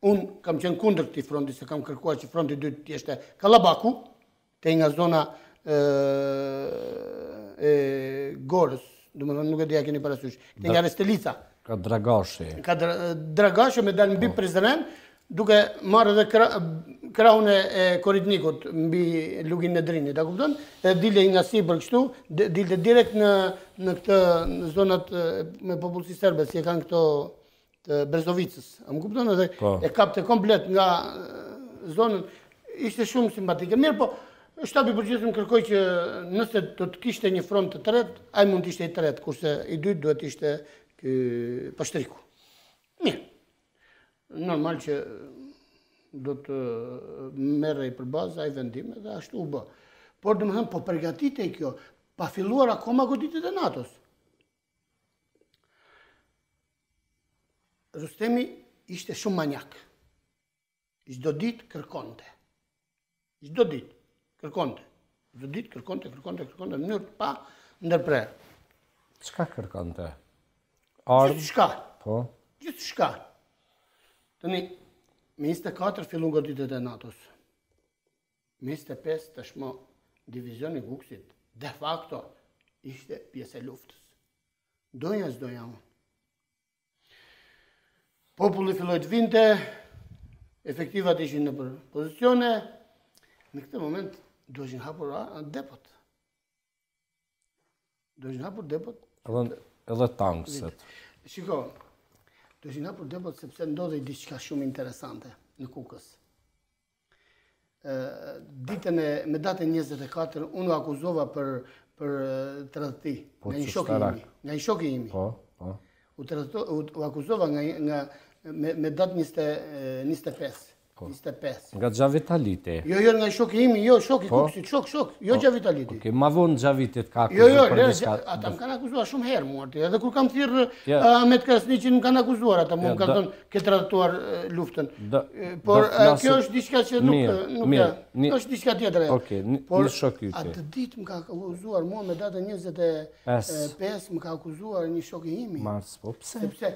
unë kam qenë kundër këtij fronti, se kam kërkuar që fronti i dytë të ishte Kallabaku, te nga zona e Gorës, domethënë nuk e di a keni parasysh, te nga Restelica. Ka Dragashi. Ka Dragashi me dal mbi Prizren, duke marrë edhe krahun e Koritnikut mbi lugin e Drinit, a kupton? E dile nga sipër kështu, dilte direkt në këtë zonat me popullsi serbe, si e kanë këto të Brezovicës, a më kupton? Edhe e kapte komplet nga zonën, ishte shumë simpatike. Mirë, po shtabi përgjithshëm kërkoi që nëse do të kishte një front të tretë, ai mund të ishte i tretë, kurse i dytë duhet të ishte Pashtriku. Mirë. Normal që do të merrej për bazë ai vendime dhe ashtu u bë. Por domethënë po përgatitej kjo, pa filluar akoma goditjet e NATO-s. Rustemi ishte shumë manjak. Çdo ditë kërkonte. Çdo ditë kërkonte. Çdo ditë kërkonte në mënyrë pa ndërprerje. Çka kërkonte? Gjithçka. Po. Gjithçka. Tani, me 24 fillon goditjet e NATO-s. Me 25 tashmë divizioni Guksit, de facto, ishte pjesë e luftës. Doja s'doja unë. Populli filloi të vinte, efektivat ishin në pozicione, në këtë moment duheshin hapur depot. Duheshin hapur depot. Edhe tankset. Shiko, duheshin hapur depot sepse ndodhej diçka shumë interesante në Kukës. Me datën 24, unë u akuzova për tradhti nga një shok i imi. U akuzova me datë 25. Nga Gjavitaliti. Jo, nga shoki imi, shoki Kuksit, shok, jo Gjavitaliti. Ma vonë Gjavitit ka akuzuar për diçka. Ata më kanë akuzuar shumë herë mua, edhe kur kam thirrë Ahmet Krasniqin më kanë akuzuar ata, më kanë thënë ke tradhtuar luftën. Por kjo është diçka që nuk është diçka tjetër. Okej, një shok i atë ditë më ka akuzuar mua me datën 25, më ka akuzuar një shok i imi. Mars, po pse? Sepse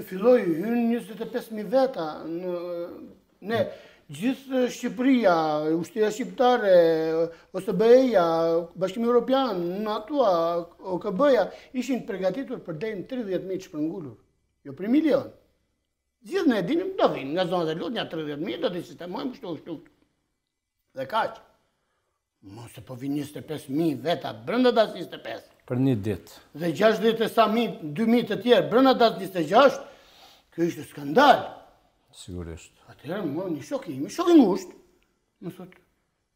filloi hyn 25.000 veta ne gjithë Shqipëria, Ushtria Shqiptare, OSBE-ja, Bashkimi Evropian, NATO-a, OKB-ja ishin përgatitur për deri në 30.000 shpërngulur, jo për milion. Gjithë ne dinim do vinë nga zonat e lutja 30.000, do të sistemojmë kështu. Dhe kaq. Mos e po vinë 25.000 veta brenda datës 25. Për një ditë. Dhe 60 e sa 2.000 të tjerë brenda datës 26, kjo ishte skandal. Sigurisht. Atëherë më një shok i ngushtë, më thot,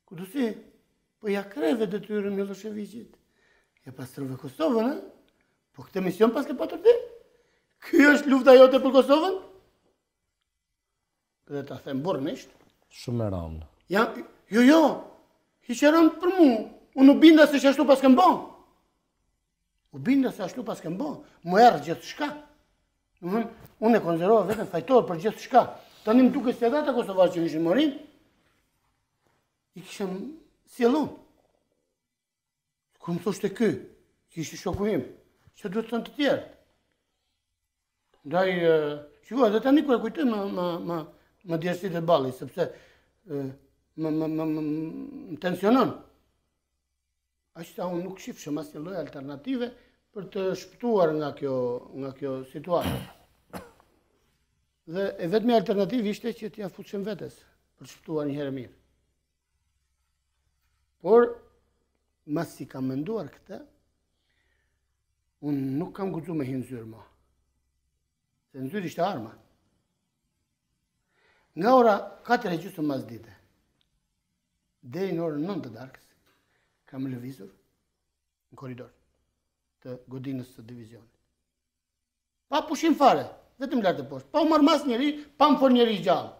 ku do si, po ja kreve detyrën Miloševićit. Ja pastrove Kosovën, po këtë mision pas ke patur ti? Kjo është lufta jote për Kosovën? Dhe ta them burrnisht, Shumë e rëndë. Jo, hiqë rëndë për mu. Unë u binda se që ashtu pas kem bon. U binda se ashtu pas kem bon. Mu erë gjithë shka. Unë e konzerova vetën fajtorë për gjithë shka. Tani më duke se data Kosovarë që ishin morin, i kishëm sjellon. Kur më thoshte ky, që ishte shoku im, që duhet të thënë të tjerë. Ndaj, shikoj, dhe tani kur e kujtoj më djerësit e balli, sepse më tensionon. Ashta unë nuk shifshëm asnjë lloj alternative për të shpëtuar nga kjo situatë. Dhe e vetmi alternativë ishte që t'ja futshem vetes për të shpëtuar një herë mirë. Por, mas si kam menduar këtë, unë nuk kam guxuar me hinë zyrë mo. Se në zyrë ishte arma. Nga ora 4:30 mas dite, deri në orën 9 të darkës, kam lëvizur në korridor të godinës së divizionit. Pa pushim fare, vetëm lartë e poshtë. Pa u marrë mas njeri, pa më for njeri gjallë.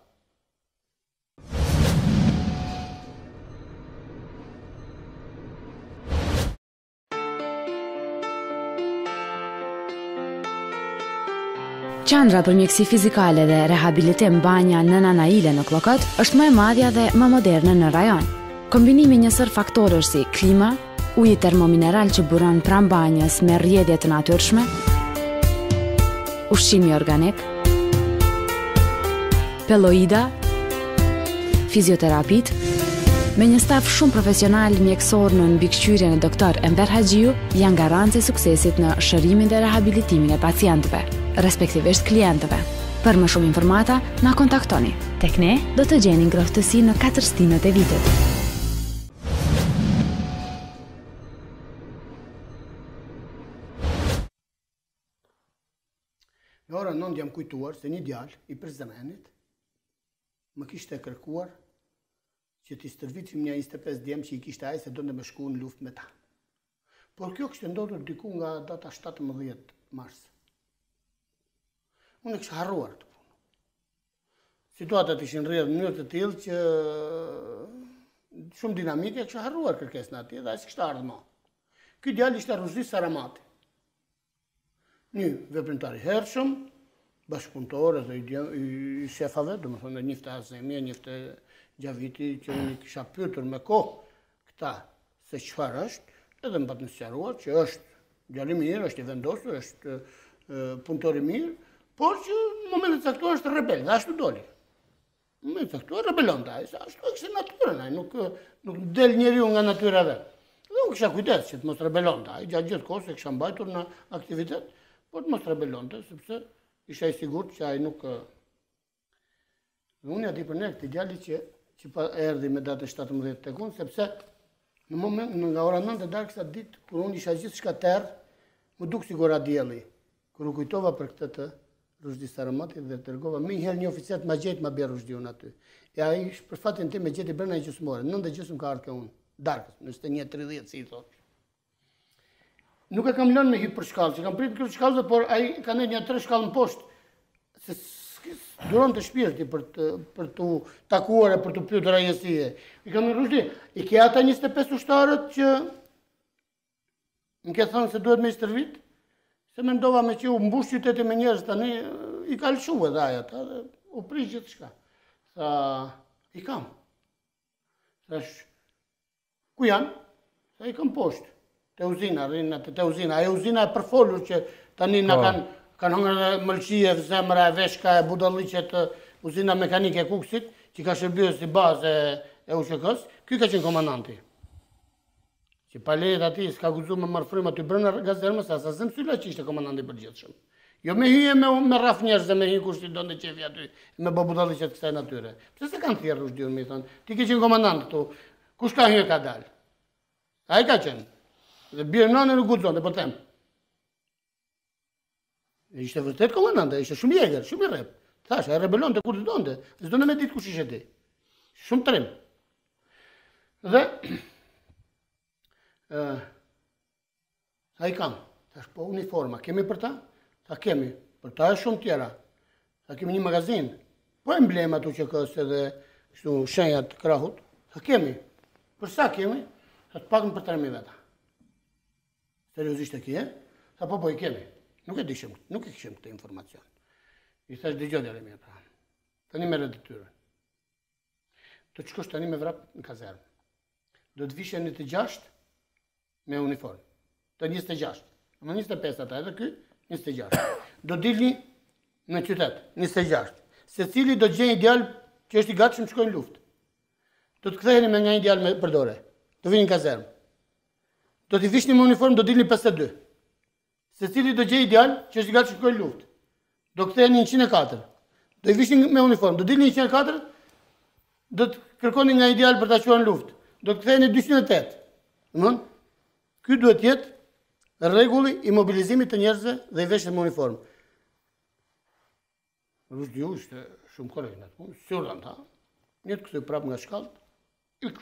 Qandra për mjekësi fizikale dhe rehabilitim banja Nëna Naile në Klokot është më e madhja dhe më moderne në rajon. Kombinimi njësër faktorësh si klima, uji termomineral që buron pranë banjës me rrjedhje të natyrshme, ushqimi organik, peloida, fizioterapit, me një staf shumë profesional mjekësor në mbikëqyrjen e doktor Enver Haxhiu janë garancë e suksesit në shërimin dhe rehabilitimin e pacientëve, respektivisht klientëve. Për më shumë informata, na kontaktoni. Tek ne do të gjeni ngrohtësi në 4 stinët e vitit. Në orën 9 jam kujtuar se një djalë i Prizrenit më kishte kërkuar që t'i stërvitim një 25 djemë që i kishte ajë se do në me shku në luft me ta. Por kjo kishte ndodhur diku nga data 17 mars. Unë e kështë harruar të punë. Situatat ishin rrjedhë në mënyrë të tillë që shumë dinamike e kështë harruar kërkesën atje dhe as kështë ardhur më. Ky djalë ishte Ruzdi Saramati. Një veprimtar i hershëm, bashkëpunëtor edhe i shefave, domethënë njifte Azemi, njifte Gjaviti, që unë i kisha pyetur me kohë këta se çfarë është, edhe më patë sqaruar që është djalë i mirë, është i vendosur, është punëtor i mirë, por që në momentin e caktuar është rebel, dhe ashtu doli. Në momentin e caktuar rebelonte ai, se ashtu kishte natyrën ai, nuk del njeriu nga natyra vet. Dhe unë kisha kujdes që të mos rebelonte ai, gjatë gjithë kohës e kisha mbajtur në aktivitet, por të mos rebelonte, sepse isha i sigurt që ai nuk. Unë ja di për ne këtë djali që pa erdhi me datën 17 tek unë, sepse në moment nga ora 9 e darkës atë ditë, kur unë isha gjithçka terr, më duk sikur a dielli. Kur u kujtova për këtë të Ruzdi Saramati dhe tërgova më njëherë një oficer të ma gjetë ma bjerë Ruzdiun aty. E ai për fatin tim me gjeti brenda një gjysmore, 9:30 ka ardhur ke unë, darkës, në 21:30 si i thotë. Nuk e kam lënë me hip për shkallë, që kam pritur këtë shkallëve, por ai ka ne një 3 shkallë në poshtë, se duron të shpirti për të takuar e për të pyetur rajësie. I kam Ruzdi, i ke ata 25 ushtarët që më ke thënë se duhet me i stërvit? Se mendova me që u mbush qyteti me njerëz tani, i ka lëshu edhe aja ta, dhe u prish gjithçka. Tha, i kam. Thash, ku janë? Tha, i kam poshtë. Te uzina, rrinë te uzina. Ajo uzina e përfolur që tani na kanë hëngër mëlqie, zemra, veshka, e budalliqet, uzina mekanike e Kuksit, që ka shërbyer si bazë e USHK-s, ky ka qenë komandanti. Që pa lejet ati s'ka guxuar me marrë frymë aty brenda gazermës, as Azem Sylla që ishte komandanti i përgjithshëm. Jo me hyje me rraf njerëz, me hyje kush i donte qefi aty, me bë budalliqet kësaj natyre. Pse se kanë thjerë Ruzdiun, më thon. Ti ke qenë komandant këtu. Kush ka hyrë ka dal? Ai ka qenë. Dhe bie nënë nuk guxonte, po them. Ishte vërtet komandant, ishte shumë jeger, shumë i rrep. Thash, ai rebelonte kur donte, s'do në me ditë kush ishte ti. Shumë trim. Dhe ai kam. Thash, po uniforma, kemi për ta? Ta kemi, për ta e shumë tjera. Ta kemi një magazin. Po emblemat UQK-s edhe kështu shenja të krahut. Sa kemi? Për sa kemi? Sa të pakën për 3.000 veta. Seriozisht e kje? Sa po i kemi. Nuk e kishim këtë informacion. I thash dëgjoj djali mirë pra. Tani merret detyrën. Do të shkosh tani me vrap në kazermë. Do të visheni të 6 me uniformë. Të 26. Më 25 ata edhe ky 26. Do dilni në qytet 26. Secili do të gjejë djalë që është i gatshëm të shkojë në luftë. Do të ktheheni me nga një djalë me përdore. Do vini në kazermë. Do t'i vishni me uniformë, do dilni 52. Secili do gjejë djalë që është i gatshëm të shkojë në luftë. Do ktheheni 104. Do i vishni me uniformë, do dilni 104. Do të kërkoni nga një djalë për ta çuar në luftë. Do të ktheheni 208. Domthon, ky duhet të jetë rregulli i mobilizimit të njerëzve dhe i veshjes me uniformë. Rushdiju ishte shumë korrekt në atë punë, sigurisht ta. Një të kthej prapë nga shkallët. Ik.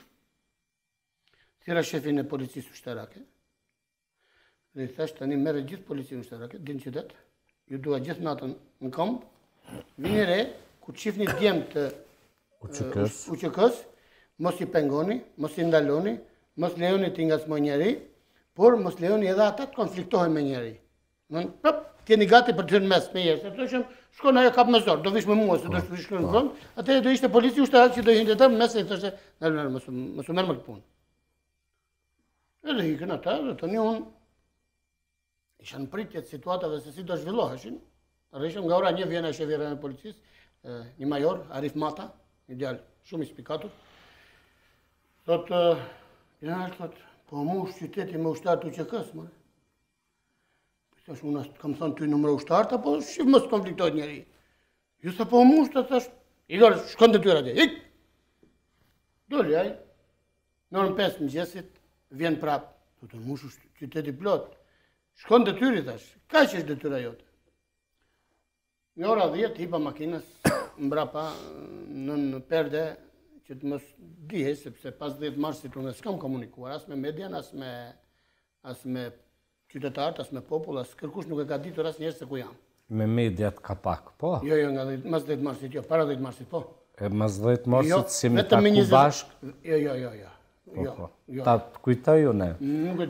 Thira shefin e policisë ushtarake. Dhe i thash tani merre gjithë policinë ushtarake, din qytet. Ju dua gjithë natën në kamp. Vini re ku çifni djem të UÇK-s, mos i pengoni, mos i ndaloni, mos lejoni të ngacmoj njeri, por mos lejoni edhe ata të konfliktohen me njeri. Prap, keni gati për të hyrë mes me jeshtë. Të thëshëm, shkon ajo kap me zor, do vish me mua, se do shkon në front. Atëherë do ishte polici ushtarak që do hinte të mes e thoshte, mos u merr më të punë. Edhe ikën ata, dhe tani unë isha në pritje të situatave se si do zhvilloheshin. Rrishëm nga ora 1 vjen ai shefi i policisë, një major, Arif Mata, një djalë shumë i spikatur. Thotë, general, thotë, po mu është qyteti me ushtar të UÇK-s, më. Thash, unë kam thënë ty numër ushtarët, apo shif mos konfliktohet njeri. Ju sa po mu është, thash, Igor, shkon detyra atje, ik! Doli ai, në orën 5 mëngjesit, vjen prap. Thotë, mu është qyteti plot. Shkon detyri, thash, kaq është detyra jote. Në ora 10 hipa makinës mbrapa në perde që të mos dihej, sepse pas 10 marsit unë s'kam komunikuar, as me median, as me qytetarët, as me popull, as kërkush nuk e ka ditur as njerëz se ku jam. Me mediat ka pak, po? Jo, nga mas 10 marsit, jo, para 10 marsit, po. E mas 10 marsit si me taku bashk? Jo. Ta kujtoj unë.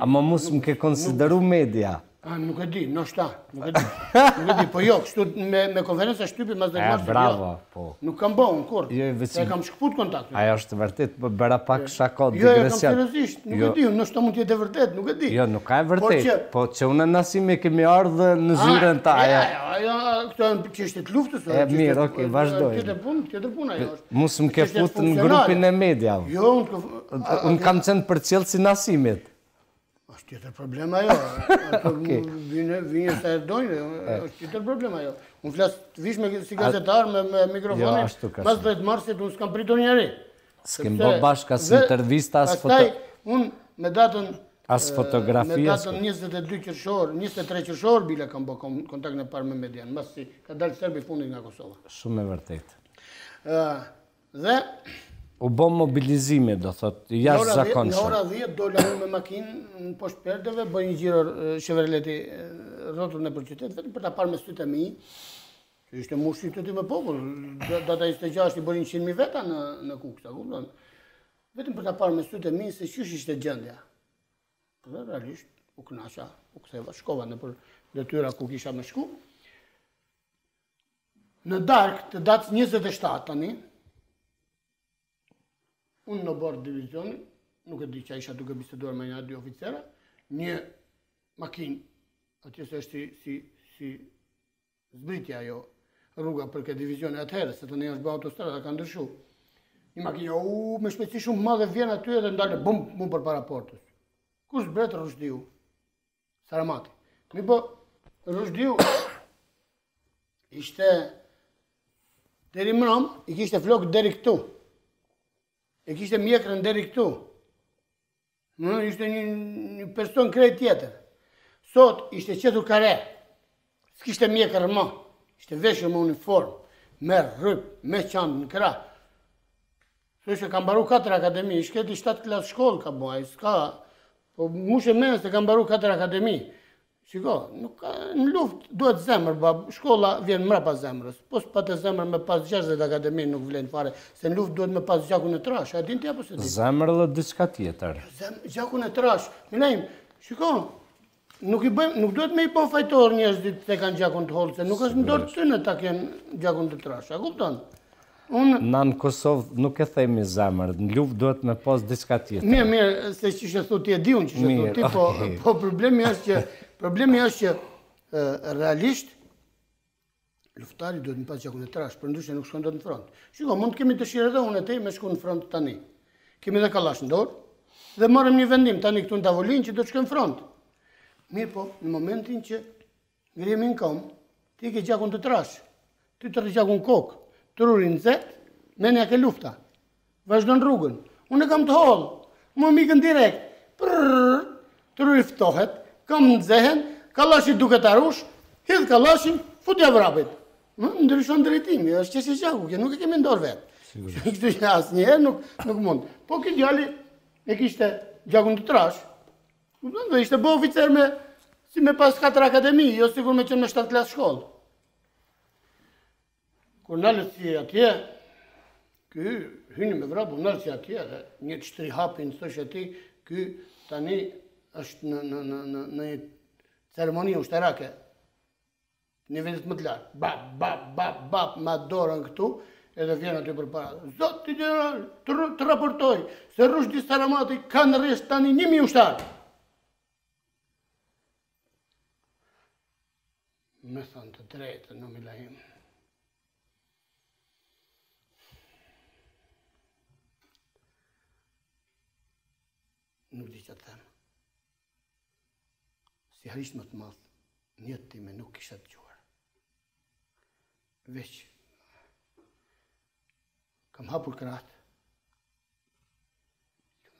Ama mos më ke konsideru media. Nuk e di, nuk e di, po jo, kështu me konferenca shtypi mas 10 marsit, bravo, po. Nuk kam bëu unë kur, se kam shkëput kontaktin. Ajo është vërtet, bëra pak shako, digresion. Jo, kam seriozisht, nuk e di, nështë mund t'jetë e vërtet, nuk e di. Jo, nuk ka e vërtet, po që unë Nasimi kemi ardhë në zyrën ta aja. Ajo, këto e qështet luftës. Mirë, okej, vazhdoj. Tjetër pun ajo është. Musë më ke fut në grupin e mediave. Jo, unë kam qenë për cilë si Nasimit. Është tjetër problem ajo. Vini sa e dojnë, është tjetër problem ajo. Unë flasë të vish si gazetar me mikrofonin, mas 10 marsit unë s'kam pritur njeri. S'kem bo bashka as intervista, as foto... Unë me datën... As fotografia... Me datën 22 qërshor, 23 qërshor, bile kam bo kontakt në parë me median, mas si ka dalë Serbi fundit nga Kosova. Shumë e vërtet. Dhe... U bo mobilizimi, do thot, jashtë zakonshëm. Në ora 10 dola unë me makinë në poshtë perdeve, bëj një gjiro Chevroleti rrotull në për qytet, vetëm për ta parë me sytë e mi, që ishte mush qyteti me popull, data 26 i bërin 100.000 veta në Kuksa, kupton? Vetëm për ta parë me sytë e mi se qysh ishte gjendja. Dhe realisht u knasha, u ktheva, shkova në për detyra ku kisha me shku. Në darkë të datës 27 tani, unë në bordë divizionin, nuk e di që isha duke biseduar me një 2 oficera, një makinë, atje se është si zbritja ajo rruga për këtë divizioni atëherë, se të ne është bë autostrada, ka ndryshu. Një makinë, me shpejtësi shumë madhe vjen aty edhe ndale bum për para portës. Kush zbret Rushdiu? Saramati. Mi po, Rushdiu ishte deri mram, i kishte flokë deri këtu. E kishte mjekrën deri këtu. Ishte një person krejt tjetër. Sot ishte qetur kare. S'kishte mjekrë më. Ishte veshur me uniform, me rryp, me qandë në krah. Thoshe ka mbaru 4 akademi, shketi 7 klasë shkollë ka bëj, s'ka. Po mushe menë se ka mbaru 4 akademi. Shiko, në luft duhet zemër, shkolla vjen mrapa zemrës. Po s'pa të zemër me pas 60 akademi nuk vlen fare, se në luft duhet me pas gjakun e trash, a din ti apo se din? Zemër dhe diçka tjetër. Gjakun e trash, minajm, shiko, nuk duhet me i po fajtor njerëzit se kanë gjakun të hollë, se nuk është në dorë të tyne ta kenë gjakun të trash, a kupton? Na në Kosovë nuk e themi zemër, në luft duhet me pas diçka tjetër. Mirë, se që shë thu ti e di unë që shë thu ti, po problemi është që realisht luftari duhet me pas gjakun e trash, për ndryshe nuk shkon dot në front. Shiko, mund të kemi dëshirë edhe unë e te me shku në front tani. Kemi dhe kalash në dorë, dhe marrëm një vendim tani këtu në tavolinë që do të shkojmë në front. Mirë po, në momentin që ngrihemi në kom, ti ke gjakun të trash, ty të gjakun kokë, trurin zetë, menja ke lufta. Vazhdon rrugën. Unë e kam të hollë, më mikën direkt. Truri ftohet, kam në zehen, kalashi duke të arush, hidh kalashin, futja vrapit. Ndryshon drejtimi, është qështë gjaku, kjo nuk e kemi ndorë vetë. Kështu që asë njerë nuk mund. Po këtë djali e kishte gjakun të trash, dhe ishte bo oficer si me pas 4 akademi, jo sigur me qenë me 7 klasë shkollë. Kur nalët si atje, ky hyni me vrapu, nalët si atje, dhe një të shtri hapin, thosh e ti, ky tani është në një ceremoni ushtarake, nivellit më të lartë. Bap, ma dorën këtu, edhe vjen aty për para. Zoti general, të raportoj, se Rushdi Saramati kanë rresht tani 1000 ushtarë. Me thonë të drejtë, në milahim. Nuk di që të themë. Si harisht më të madhë, njëtë time nuk kisha të gjuar. Veç, kam hapur kratë.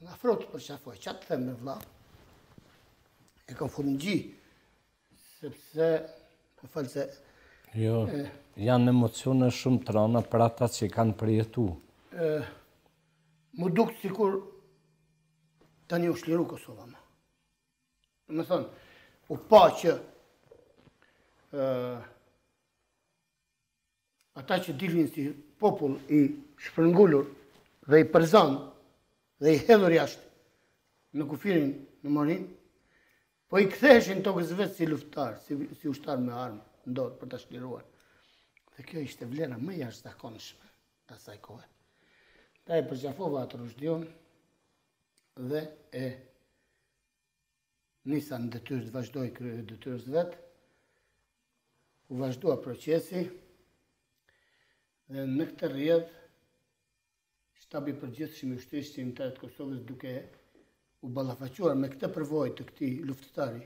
Në afrotë për qafoj, që të themë me vla, e kam furë në gji, sepse, e falë se... Jo, janë emocione shumë të rana për ata që kanë përjetu. Më dukë sikur tani u shliru Kosova ma. Me thonë, u pa që ata që dilin si popull i shpërngullur dhe i përzan dhe i hedhur jashtë në kufirin në morin, po i ktheshin tokës vetë si luftar, si ushtar me armë, ndorë për të shliruar. Dhe kjo ishte vlera më jashtëzakonshme asaj kohe. Ta e përqafova atë Rushdion dhe e nisa në detyrë të vazhdoj krye detyrës vetë, u vazhdua procesi dhe në këtë rrjedh shtabi përgjithshëm i ushtrisë shqiptare të Kosovës duke u ballafaquar me këtë përvojë të këtij luftëtari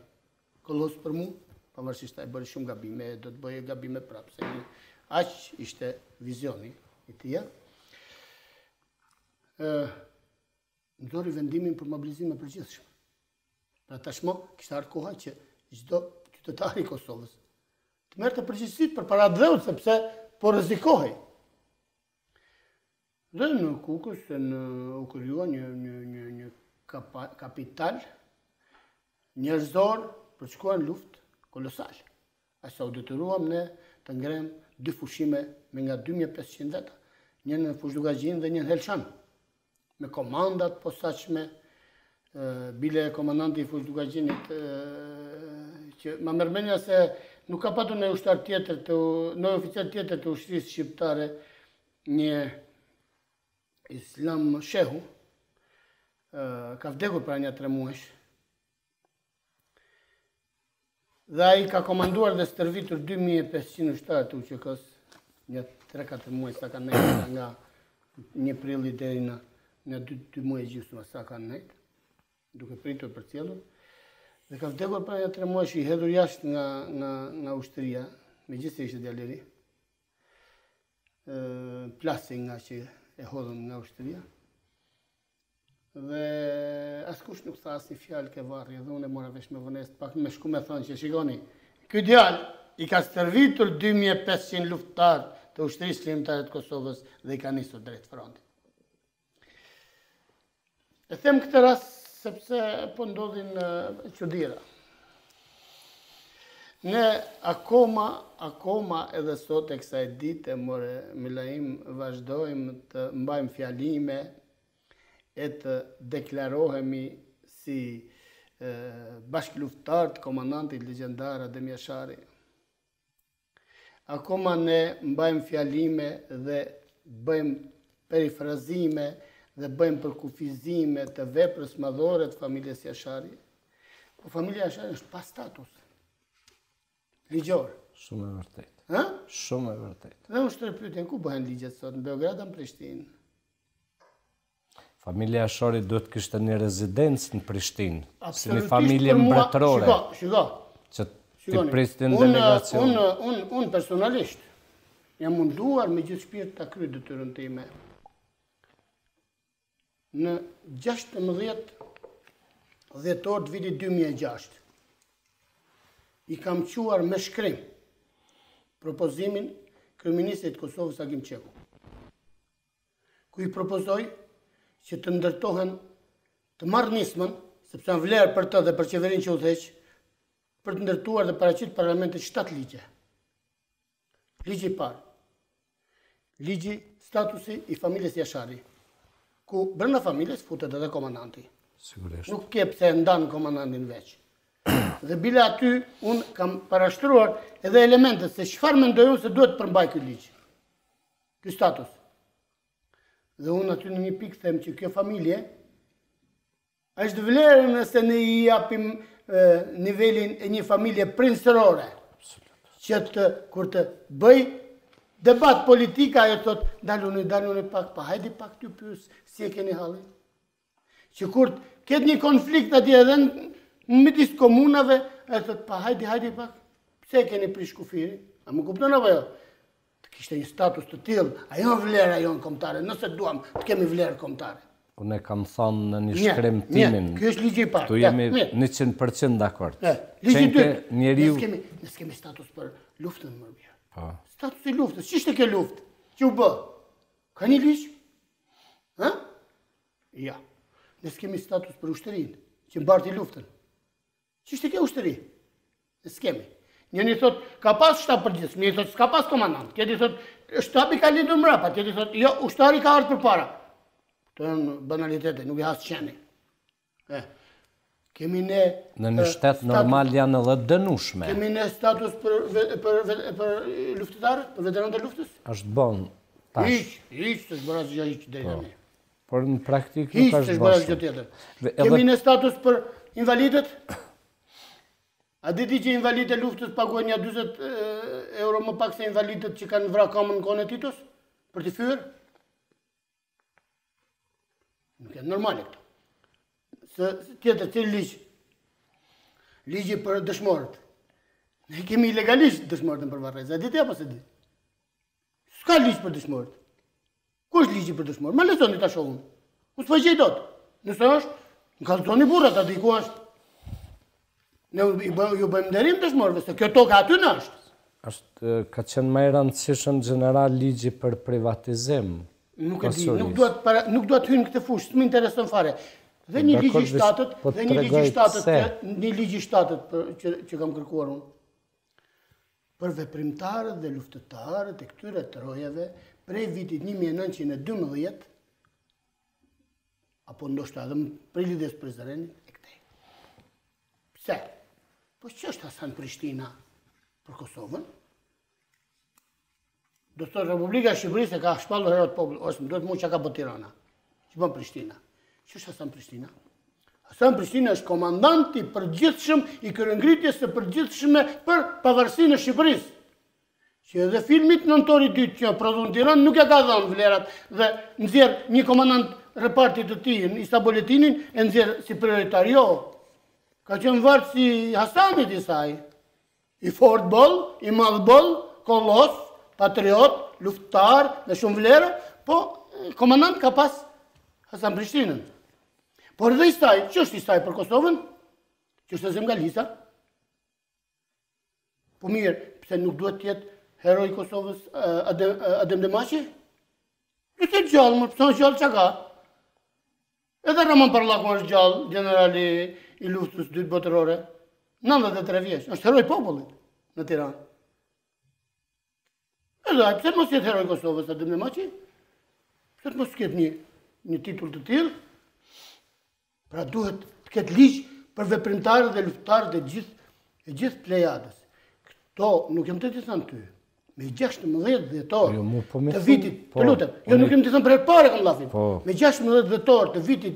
kolos për mua, pavarësisht ai bëri shumë gabime, do të bëje gabime prapë, se aq ishte vizioni i tij. Ndori vendimin për mobilizim e përgjithshëm. Pra tashmë kishte ardhur koha që çdo qytetar i Kosovës të merrte përgjegjësitë përpara dheut, sepse po rrezikohej. Dhe në Kukës u krijua një kapital njerëzor për të shkuar në luftë kolosal. Asa u detyruam ne të ngrem 2 fushime me nga 2500 veta, një në Fushdugagjin dhe një në Helshan, me komandat posaçme, bile komandanti i Fushdugagjinit, që ma mërmenja se nuk ka patur në ushtar tjetër, në oficer tjetër të ushtrisë shqiptare, një Islam Shehu, ka vdekur para një 3 muesh, dhe ai ka komanduar dhe stërvitur 2500 ushtarë të UÇK-s, një 3-4 muaj sa kanë nejtë, nga 1 prilli deri në 2 muaj gjysmë sa kanë nejtë, duke pritur për cjellur, dhe ka vdekur para një 3 muesh i hedhur jashtë nga ushtria, me gjithse ishte djalëri, plasi nga që e hodhën nga ushtria, dhe askush nuk tha asnjë fjalë ke varri, dhe unë e mora vesh me vonesë, pak me shku me thonë që shikoni, ky djalë i ka stërvitur 2500 luftëtar të ushtrisë shqiptare të Kosovës dhe i ka nisur drejt frontit. E them këtë rast sepse po ndodhin çuditëra. Ne akoma edhe sot e kësaj dite, more Milaim, vazhdojmë të mbajmë fjalime e të deklarohemi si bashkëluftëtar të komandantit legjendar Adem Jashari. Akoma ne mbajmë fjalime dhe bëjmë perifrazime dhe bëjmë përkufizime të veprës madhore të familjes Jashari. Po familja Jashari është pa status ligjor. Shumë e vërtet. Ha? Shumë e vërtet. Dhe unë shtrepytjen, ku bëhen ligjet sot? Në Beograd apo në Prishtinë? Familja Jashari duhet kishte një rezidencë në Prishtinë, si një Absolutisht familje për mua- mbretërore, Shiko. që ti Shikoni, pristin delegacion. Unë personalisht jam munduar me gjithë shpirt ta kryej detyrën time. Në 16 dhjetor të vitit 2006 i kam quar me shkrim propozimin kryeministrit të Kosovës Agim Qeku, ku i propozoj që të ndërtohen të marrë nismën, sepse janë vlerë për të dhe për qeverinë që u theq, për të ndërtuar dhe paraqit parlamentit 7 ligje. Ligji i parë, ligji statusi i familjes Jashari, ku brenda familjes futet edhe komandanti. Sigurisht. Nuk ke pse ndan komandantin veç. Dhe bile aty unë kam parashtruar edhe elementet se çfarë mendoj unë se duhet përmbaj ky ligj. Ky status. Dhe unë aty në një pikë them që kjo familje është vlerë nëse ne i japim nivelin e një familje prinsërore. Që kur të bëj debat politika ajo thot daluni pak, pa hajde pak t'ju pyes si e keni hallin. Që kur ketë një konflikt atje edhe në midis komunave, e thot pa hajde pak, pse e keni prish kufirin? A më kupton apo jo? Të kishte një status të tillë, ajo vlera jonë kombëtare, nëse duam të kemi vlerë kombëtare. Unë e kam thonë në një shkrim timin. Ky është ligji i parë. Tu jemi 100% dakord. Ligji i dytë. Njeriu Ne s'kemi status për luftën më mirë. po. Statusi i luftës, ç'ishte kjo luftë? Që u bë? Ka një ligj? Ha? Ja. Ne s'kemi status për ushtërinë, që mbarti luftën. Ç'ishte kjo ushtëri? Ne s'kemi. Njëri thot ka pas shtab përgjithshëm, njëri thot s'ka pas komandant, tjetri thot shtabi ka lindur mbrapa, tjetri thot jo, ushtari ka ardhur përpara. Këto janë banalitete, nuk i has qeni. Kemi ne Në një shtet normal janë edhe dënueshme. Kemi ne status për luftëtarët, për veteranët e luftës? Është bon tash. Hiç të bëra asgjë hiç deri tani. Por në praktikë Hiç nuk të është bëra bashkë. asgjë tjetër. Edhe- Kemi ne status për invalidët? A di që invalidët e luftës paguajnë ja 40 euro më pak se invalidët që kanë vrarë kamën në kohën e Titos për t'i fyer? Nuk janë normale këto. Tjetër, cili ligj? Ligji për dëshmorët. Ne kemi ilegalisht dëshmorët në përvarrezë. A di apo se di? S'ka ligj për dëshmorët. Ku është ligji për dëshmorët? Ma lexoni ta shohun. Unë s'po gjej dot. Nëse është, në kallzoni burrat aty ku është. Ne ju bëjmë nderim dëshmorëve, se kjo tokë aty në është. Ka qenë më e rëndësishëm general ligji për privatizim. Nuk e di, nuk duhet hynë këtë fushë, s'më intereson fare. Dhe një ligj i shtatët, një ligj i shtatët që kam kërkuar unë. Për veprimtarët dhe luftëtarët e këtyre të rojeve prej vitit 1912, apo ndoshta edhe prej lidhjes Prizrenit e këtej. Pse? Po që është Hasan Prishtina për Kosovën? Do të thotë Republika e Shqipërisë e ka shpallur herët popull, ose më duhet mua çka ka bë Tirana. Që bën Prishtina? Që është Hasan Prishtina? Hasan Prishtina është komandant i përgjithshëm i kryengritjes së përgjithshme për pavarësinë e Shqipërisë. Që edhe filmit Nëntori 2 që prodhon Tiranë nuk e ka dhënë vlerat dhe nxjerr një komandant repartit të tij, Isa Boletinin, e nxjerr si prioritar. Jo. Ka qenë vartë si Hasanit i saj. I fort boll, i madh boll, kollos, patriot, luftëtar, me shumë vlerë, po komandant ka pas Hasan Prishtinën. Por edhe i saj, që është i saj për Kosovën? Që është Azem Galisa? Po mirë, pse nuk duhet tjetë heroj Kosovës Adem Demaci? Nuk e gjallë, më pësën gjallë që ka. Edhe Raman Parlaku është gjallë, generali i luftës dytë botërore. 93 vjeç, është heroj popullit. në Tiranë. Edhe, pse mos jetë heroj Kosovës, Adem Demaci? Pse të mos ketë një titull të tillë? Pra duhet të ketë ligj për veprimtarët dhe luftëtarët e gjithë plejadës. Këto nuk jam të thënë ty. Me 16 dhjetor të vitit, të lutem, jo nuk jam të thënë për herë parë kam llafin. Me 16 dhjetor të vitit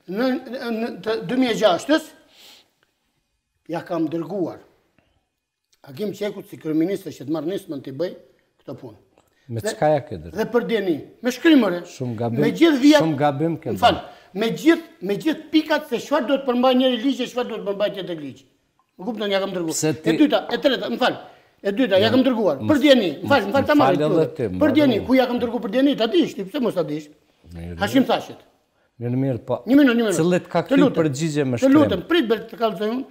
2006-s ja kam dërguar Agim Qekut si kryeminist që të marrë nismën të bëj këto punë. Me çka ja ke dërguar? Dhe për djeni, me shkrimëre. Shumë gabim. Me gjithë vijat. Shumë gabim ke. M'fal, me gjithë pikat se çfarë do të përmbajë njëri ligj e çfarë do të përmbajë tjetër ligj. Më kupton, ja kam dërguar. E dyta, e treta, m'fal. E dyta, ja kam dërguar. Për djeni, m'fal ta marrë. Për djeni, ku ja kam dërguar për djeni, ta dish, ti pse mos ta dish? Hashim Thashet. Mirë, po. Një minutë. Cilët ka kthy përgjigje me shkrim? Të lutem, prit bërë të kallëzoj unë.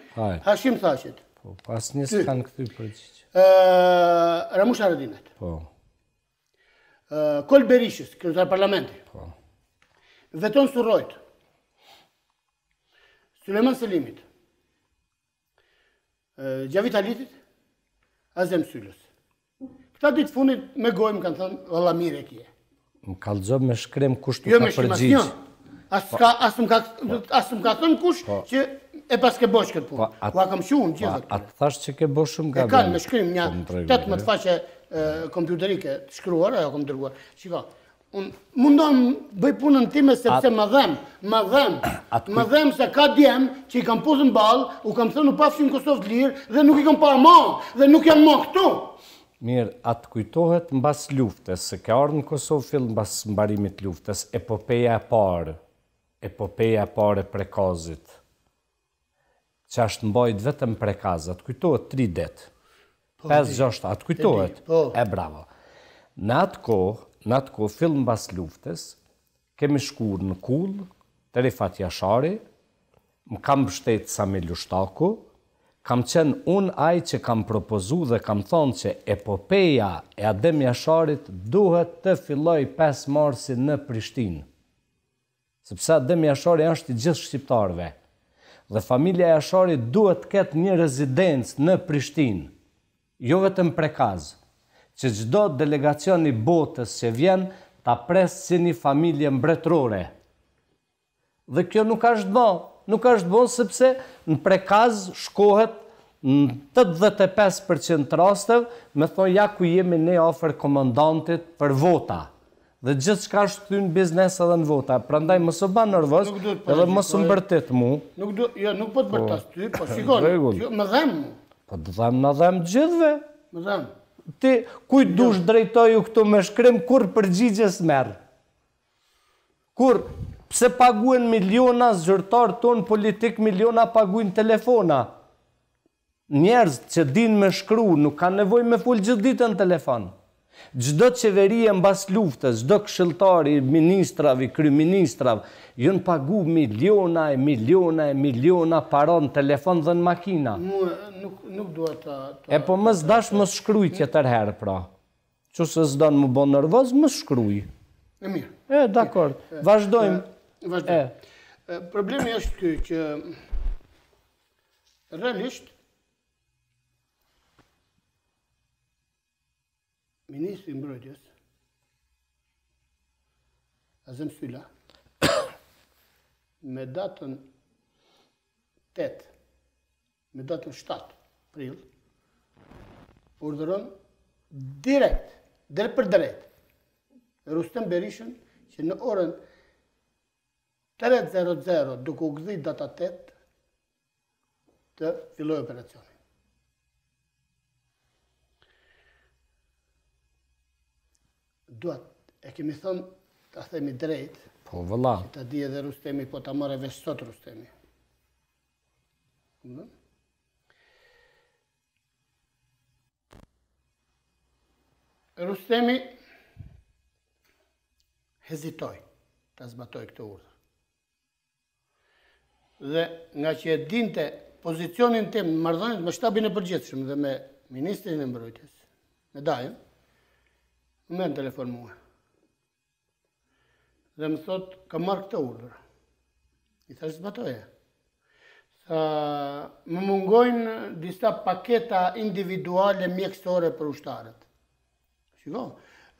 Hashim Thashet. Po, asnjë s'kan kthy përgjigje. Ramush Haradinat. Po. Kol Berishës, kryetar parlamenti. Po. Veton Surrojt. Suleman Selimit. Gjavit Halitit. Azem Sylës. Këta ditë fundit me gojë më kanë thënë, valla mire kje. Më kallëzo me shkrim kush të Jo ka me përgjigj. As më ka thënë kush që e pas ke bosh këtë punë. Ku a kam shunë gjithë. A të thash që ke bosh shumë E gabim? kanë me shkrim një 18 faqe kompjuterike të shkruar, ajo kam dërguar. Shiko, unë mundon bëj punën time sepse më dhem se ka djem që i kam pusën ballë, u kam thënë u pafshin Kosovë të lirë dhe nuk i kam parë më, dhe nuk janë më këtu. Mirë, atë kujtohet mbas luftës, se ka ardhur në Kosovë fill mbas mbarimit të luftës, epopeja e parë e Prekazit. Që është mbajt vetëm Prekaz, atë kujtohet 3 ditë. 5-6, atë kujtohet? E bravo. Në atë kohë, fill mbas luftës, kemi shkuar në Kull, te Rifat Jashari, më kam mbështet Sami Lushtaku, kam qenë unë ai që kam propozu dhe kam thonë që epopeja e Adem Jasharit duhet të filloj 5 marsi në Prishtinë. Sepse Adem Jashari është i gjithë shqiptarëve. Dhe familja Jasharit duhet të ketë një rezidencë në Prishtinë, jo vetëm Prekaz, që çdo delegacion i botës që vjen ta presë si një familje mbretërore. Dhe kjo nuk është bon sepse në Prekaz shkohet në 85% të rasteve me thonë ja ku jemi ne afër komandantit për vota. Dhe gjithë shka është këty në biznes edhe në vota. Prandaj mos u ban nervoz edhe mos u mbërtit mu. Nuk po të bërtas ty, po shikoni, më dhem mu. Po të dhem gjithve. Më dhem. Ti kujt dush drejtoju këtu me shkrim kur përgjigjes merë? Kur? Pse paguen miliona zyrtarë tonë politik, miliona paguen telefona? Njerëz që din me shkru, nuk ka nevoj me full gjithë ditën telefon. Gjdo qeverie mbas luftës, gjdo këshilltari, ministravi, kryeministrav, jënë pagu miliona paron telefon dhe në makina. Nuk duhet ta... E po mës dash mës shkruj tjetër herë pra. Që se s'danë më bon nervoz, mës shkruj. E mirë. Dakord, vazhdojmë. Problemi është ky që realisht Ministri i Mbrojtjes Azem Syla me datën 8, me datën 7 prill urdhëron direkt, drejt për drejt Rustem Berishën që në orën 3:00 duke u gdhit data 8 të filloj operacioni. Duat, e kemi thënë, ta themi drejt, po vëlla. Ta di edhe Rustemi, po ta marrë vesh sot Rustemi. Rustemi hezitoj ta zbatoj këtë urdhër. Dhe nga që e dinte pozicionin tim në marrëdhëniet me shtabin e përgjithshëm dhe me Ministrin e Mbrojtjes, me Dajën, më merr në telefon mua. Dhe më thot, ka marrë këtë urdhër. I thash zbatoje. Më mungojnë disa paketa individuale mjekësore për ushtarët. Shiko,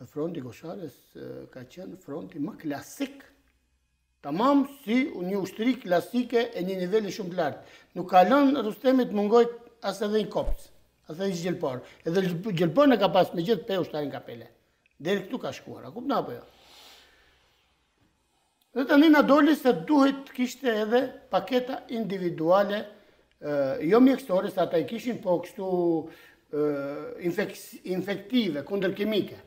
fronti Koshares ka qenë fronti më klasik, tamam si një ushtri klasike e një niveli shumë të lartë. Nuk ka lënë Rustemit mungoj as edhe një kopës, as edhe një gjelpar. Edhe gjelpar në ka pas me gjithë pe ushtarin kapele. Deri këtu ka shkuar, a kupton apo jo? Dhe tani na doli se duhet kishte edhe paketa individuale, jo mjekësore, sa ata i kishin, po kështu infektive, kundër kimike.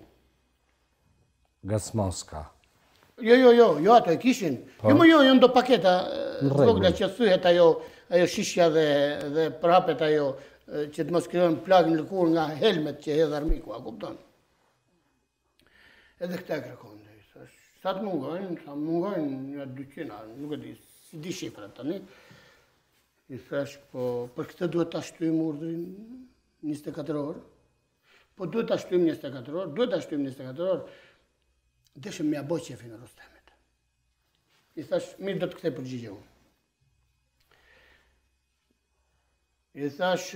Gasmoska. Jo, ato e kishin. Jo, ndo paketa, vogla që thyhet ajo shishja dhe prapet ajo, që të mos krijojnë plagë në lëkurë nga helmet që hedh armiku, a kupton? Edhe këta e kërkon. Sa të mungojnë një 200, nuk e di, si di shifrat tani. I thash, po për këtë duhet ta shtyjmë urdhrin 24 orë. Po duhet ta shtyjmë 24 orë, deshëm mja boj qefin e Rustemit. I thash, mirë do të kthej përgjigje unë. I thash,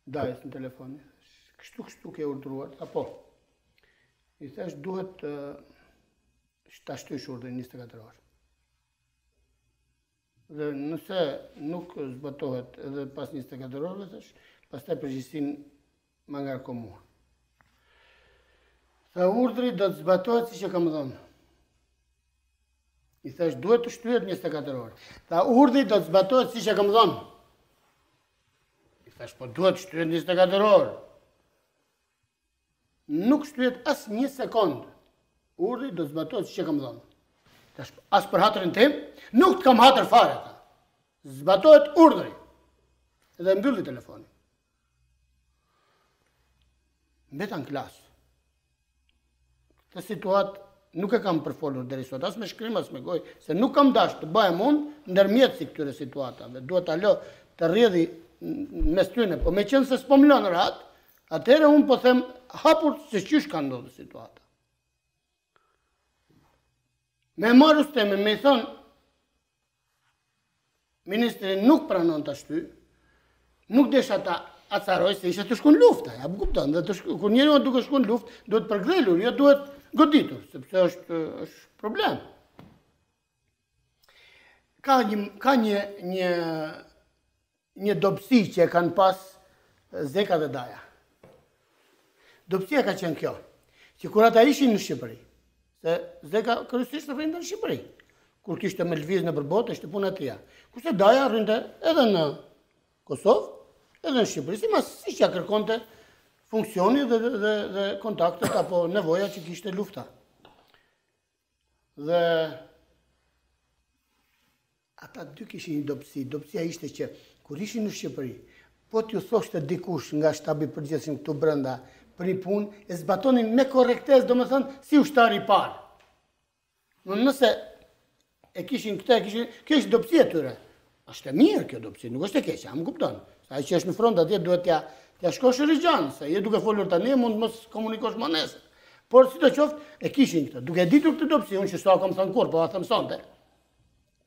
dajes në telefoni. Kështu ke urdhruar, apo. I thash duhet ta shtysh urdhrin 24 orë. Dhe nëse nuk zbatohet edhe pas 24 orëve, thash, pastaj përgjegjësinë ma ngarko mua. Tha urdhri do të zbatohet siç e kam thënë. I thash duhet të shtyhet 24 orë. Tha urdhri do të zbatohet siç e kam thënë. I thash po duhet të shtyhet 24 orë. Nuk shtyhet as një sekond. Urdhri do të zbatohet siç e kam thënë. Tash as për hatrin tim, nuk të kam hatër fare ata. Zbatohet urdhri. Dhe mbylli telefonin. Mbeta në klasë. Këtë situatë nuk e kam përfolur deri sot, as me shkrim, as me gojë, se nuk kam dash të bëhem unë ndërmjet si këtyre situatave. Duhet ta lë të rrjedhi mes tyre, po me qenë se s'po më lënë rahat, atëherë unë po them hapur se qysh ka ndodhur situata. Me marrë Rustemi, me i thonë, ministri nuk pranon të shty, nuk desha ta acaroj se ishe të shku në lufta, ja më kupton, dhe kur njeri o duke shku në luft, duhet përgrelur, jo duhet goditur, sepse është problem. Ka një dobësi që e kanë pas Zeka dhe Daja. Dobësia ka qenë kjo, që kur ata ishin në Shqipëri, se Zeka kërësisht rrinte në Shqipëri, kur kishte me lëviz në përbot, ishte puna tia. Kurse Daja rrinte edhe në Kosovë, edhe në Shqipëri, si që ja kërkonte funksioni dhe kontaktet apo nevoja që kishte lufta. Dhe ata dy kishin një dobësi. Dobësia ishte që kur ishin në Shqipëri, po t'ju thoshte dikush nga shtabi përgjithshëm këtu brenda për një punë, e zbatonin me korrektesë, domethënë si ushtari i parë. Nëse e kishin këtë, kjo është dobësia e tyre. Është e mirë kjo dobësi, nuk është e keqe, më kupton. Ai që është në front atje duhet t'ja shkosh rregjan, se je duke folur tani mund mos komunikosh më nesër. Por sidoqoftë e kishin këtë. Duke ditur këtë dobësi, unë që s'ka kam thënë kur, po a them sonte.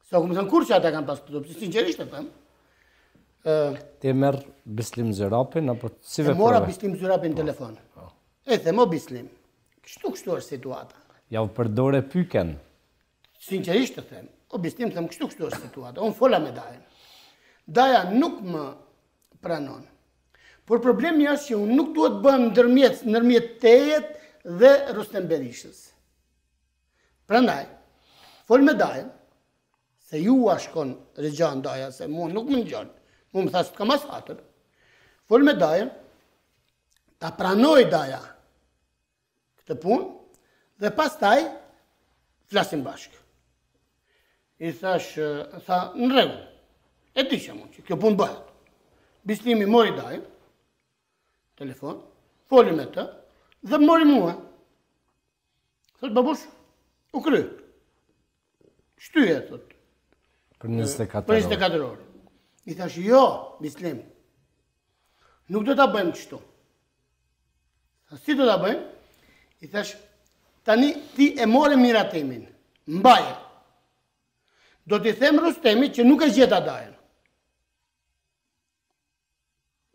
S'ka kam thënë kur që ata kanë pas këtë dobësi, sinqerisht e them. Ti e merr Bislim Zyrapin apo si veprove? E mora Bislim Zyrapin në telefon. E them o Bislim, kështu është situata. Ja u përdore pyken. Sinqerisht të them, o Bislim them kështu është situata. Unë fola me Dajen. Daja nuk më pranon. Por problemi është që unë nuk duhet bëhem ndërmjet tejet dhe Rustem Berishës. Prandaj, fol me Dajen, se ju a shkon regjan Daja, se mu nuk më ngjon. Mu më thasë të kam as hatër. Fol me Dajen, ta pranoj Daja këtë punë, dhe pastaj flasim bashkë. I thash, në rregull, e disha mund që kjo punë bëhet. Bislimi mori Dajen, telefon, foli me të, dhe mori mua. Thot, babush, u kry. Shtyje, thot. Për 24 orë. I thash, jo, Bislim, nuk do ta bëjmë kështu. Si do ta bëjmë? I thash, tani ti e more miratimin, mbaje, do t'i them Rustemit që nuk e gjeta Dajën.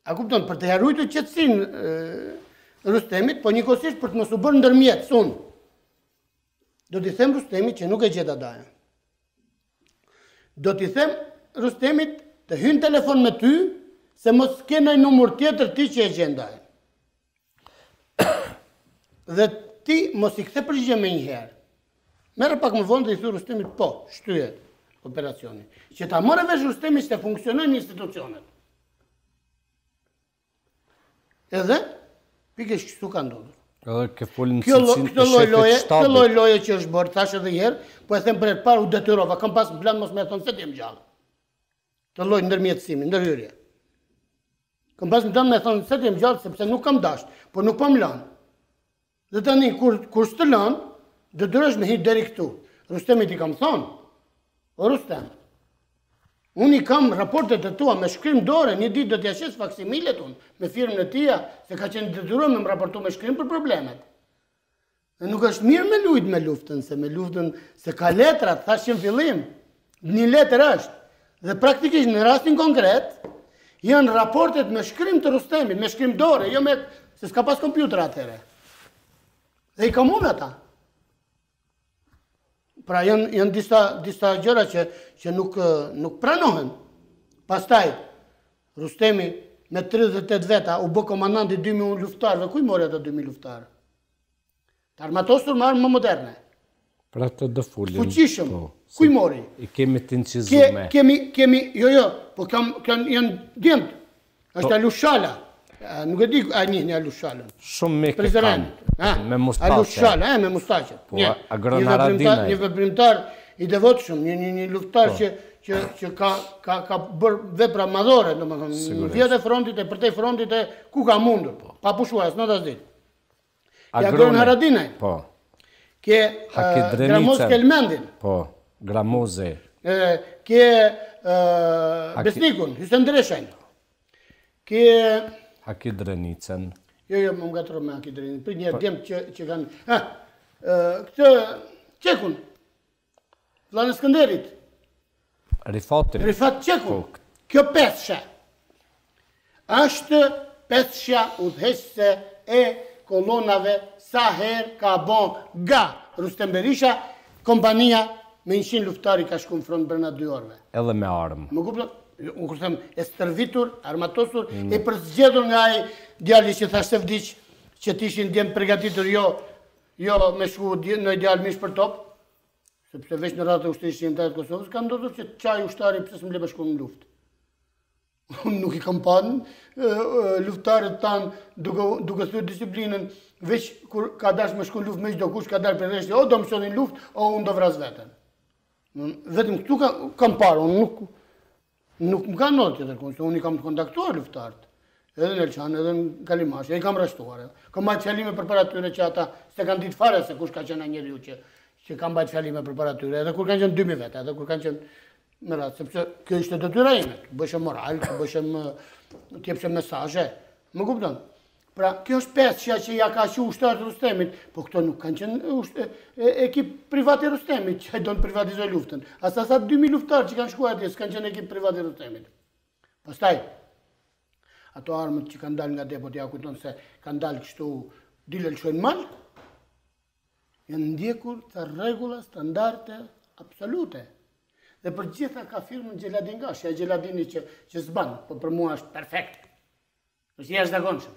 A kupton, për të harruar qetësinë Rustemit, po njëkohësisht për të mos u bërë ndërmjetës unë. Do t'i them Rustemit që nuk e gjeta Dajën. Do t'i them Rustemit të hynë telefon me ty, se mos ke ndonjë numër tjetër ti që e gjen Dajën. Dhe ti mos i kthe përgjigje me njëherë. Merë pak më vonë dhe i thu Rustemit, po, shtyje operacioni. Që ta morë vesh Rustemit se funksionojnë institucionet. Edhe, pikësh kështu ka ndodhur. Edhe ke folën cilësinë të shefit shtabit. Kjo lloj loje që është bërë, thash edhe herë, po e them për herë parë u detyrova, kam pas në plan mos më thonë se ti jam gjallë. Të lloj ndërmjetësimi, ndërhyrje. Kam pas në plan më thonë se ti jam gjallë sepse nuk kam dash, por nuk po më lan. Dhe tani kur s'të lan, detyrohesh me hyrë deri këtu. Rustemit i kam thonë, o Rustem, unë i kam raportet e tua me shkrim dore, një ditë do t'ja shes faksimilet unë, me firmën e tia, se ka qenë detyruar me më raportu me shkrim për problemet. Dhe nuk është mirë me lujt me luftën, se ka letrat, thash që në fillim, një letër është, dhe praktikisht në rastin konkret, janë raportet me shkrim të Rustemit, me shkrim dore, jo me, se s'ka pas kompjuter atëhere. Dhe i kam unë ata. Pra janë disa gjëra që nuk pranohen. Pastaj, Rustemi me 38 veta u bë komandant i 2000 luftarëve. Kuj mori ata 2000 luftarë? Të armatosur me armë më moderne. Pra të dëfullin. Fuqishëm. Kuj mori? I kemi të incizume. Jo, po janë djemët. është Alushala. Nuk e di a njihni Alushalën. Shumë me këkan. Me mustaqe. Alushala, me mustaqe. Agron Haradinaj. Një veprimtar i devotshëm, një luftar që ka bërë vepra madhore, domethënë, në vjet e frontit e përtej frontit e ku ka mundur, pa pushuar, s'na tas ditë. Agron Haradinaj. Po. Ke Gramoz Kelmendin. Po, Gramoze. Ke Besnikun, Hysen Dreshen. Ke Haki Drenicën. Jo, më ngatërë me Haki Drenicën. Për një djemë që kanë... Këtë Qekun. Vlanë Skënderit. Rifatin. Rifat Qekun. Kjo pesësha. Ashtë pesësha udhëheqëse e kolonave sa herë ka bon ga Rustem Berisha, kompania me 100 luftari ka shku në front brenda 2 orëve. Edhe me armë. Më kupton? Unë kur them e stërvitur, armatosur, e përzgjedhur nga ai djali që thash se vdiq, që t'ishin djemë përgatitur jo me shku në djalë mish për top, sepse veç në radhë të ushtrisë shqiptare të Kosovës, ka ndodhur që çaj ushtari pse s'më le shku në luftë. Unë nuk i kam panë luftarët tanë duke thyer disiplinën, veç kur ka dash me shku në luftë me çdo kush ka dalë për rreshtë, o do më shonin luftë, o unë do vras veten. Vetëm këtu kam parë, unë nuk më ka ndodhur tjetër këtu, unë i kam kontaktuar luftarët, edhe në Elçan, edhe në Kalimash, e i kam rreshtuar. Kam bajt fjalime përpara tyre që ata se kanë ditë fare se kush ka qenë ai njeriu që kam bajt fjalime përpara tyre, edhe kur kanë qenë 2000 veta, edhe kur kanë qenë me radhë, sepse kjo ishte detyra ime, të bëshem moral, të jepshem mesazhe, më kupton? Pra, kjo është pesësha që ja ka qenë ushtarët Rustemit, po këto nuk kanë qenë ekip privat i Rustemit, që do të privatizoj luftën. Asa 2000 luftarë që kanë shkuar atje, s'kanë qenë ekip privat i Rustemit. Pastaj, ato armët që kanë dalë nga depot, ja kujton se kanë dalë kështu dile lëshojnë mal, janë ndjekur të rregulla, standarde absolute. Dhe për gjitha ka firmën Gjeladin Gashi, Gjeladini që s'ban, po për mua është perfekt. është jashtëzakonshëm.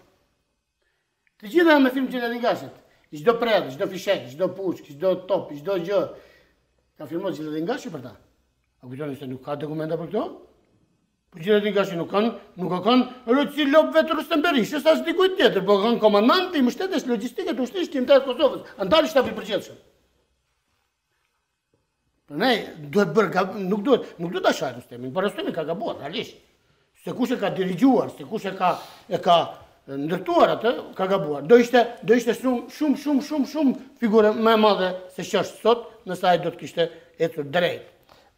Të gjitha me firmën Gjeladin Gashit. Çdo predh, çdo fishek, çdo pushk, çdo top, çdo gjë. Ka firmuar Gjeladin Gashi për ta. A kujtoni se nuk ka dokumenta për këto? Po Gjeladin Gashi nuk ka kanë rëci lopëve të Rustem Berishës as dikujt tjetër, po kanë komandanti i mbështetjes logjistike të ushtrisë shqiptare të Kosovës, antari i shtafit përgjithshëm. Ne duhet bërë, nuk duhet ta shajë Rustemin, por Rustemi ka gabuar, realisht. Se kush e ka dirigjuar, se kush e ka ndërtuar atë, ka gabuar. Do ishte shumë figure më e madhe se që është sot, nëse ai do të kishte ecur drejt.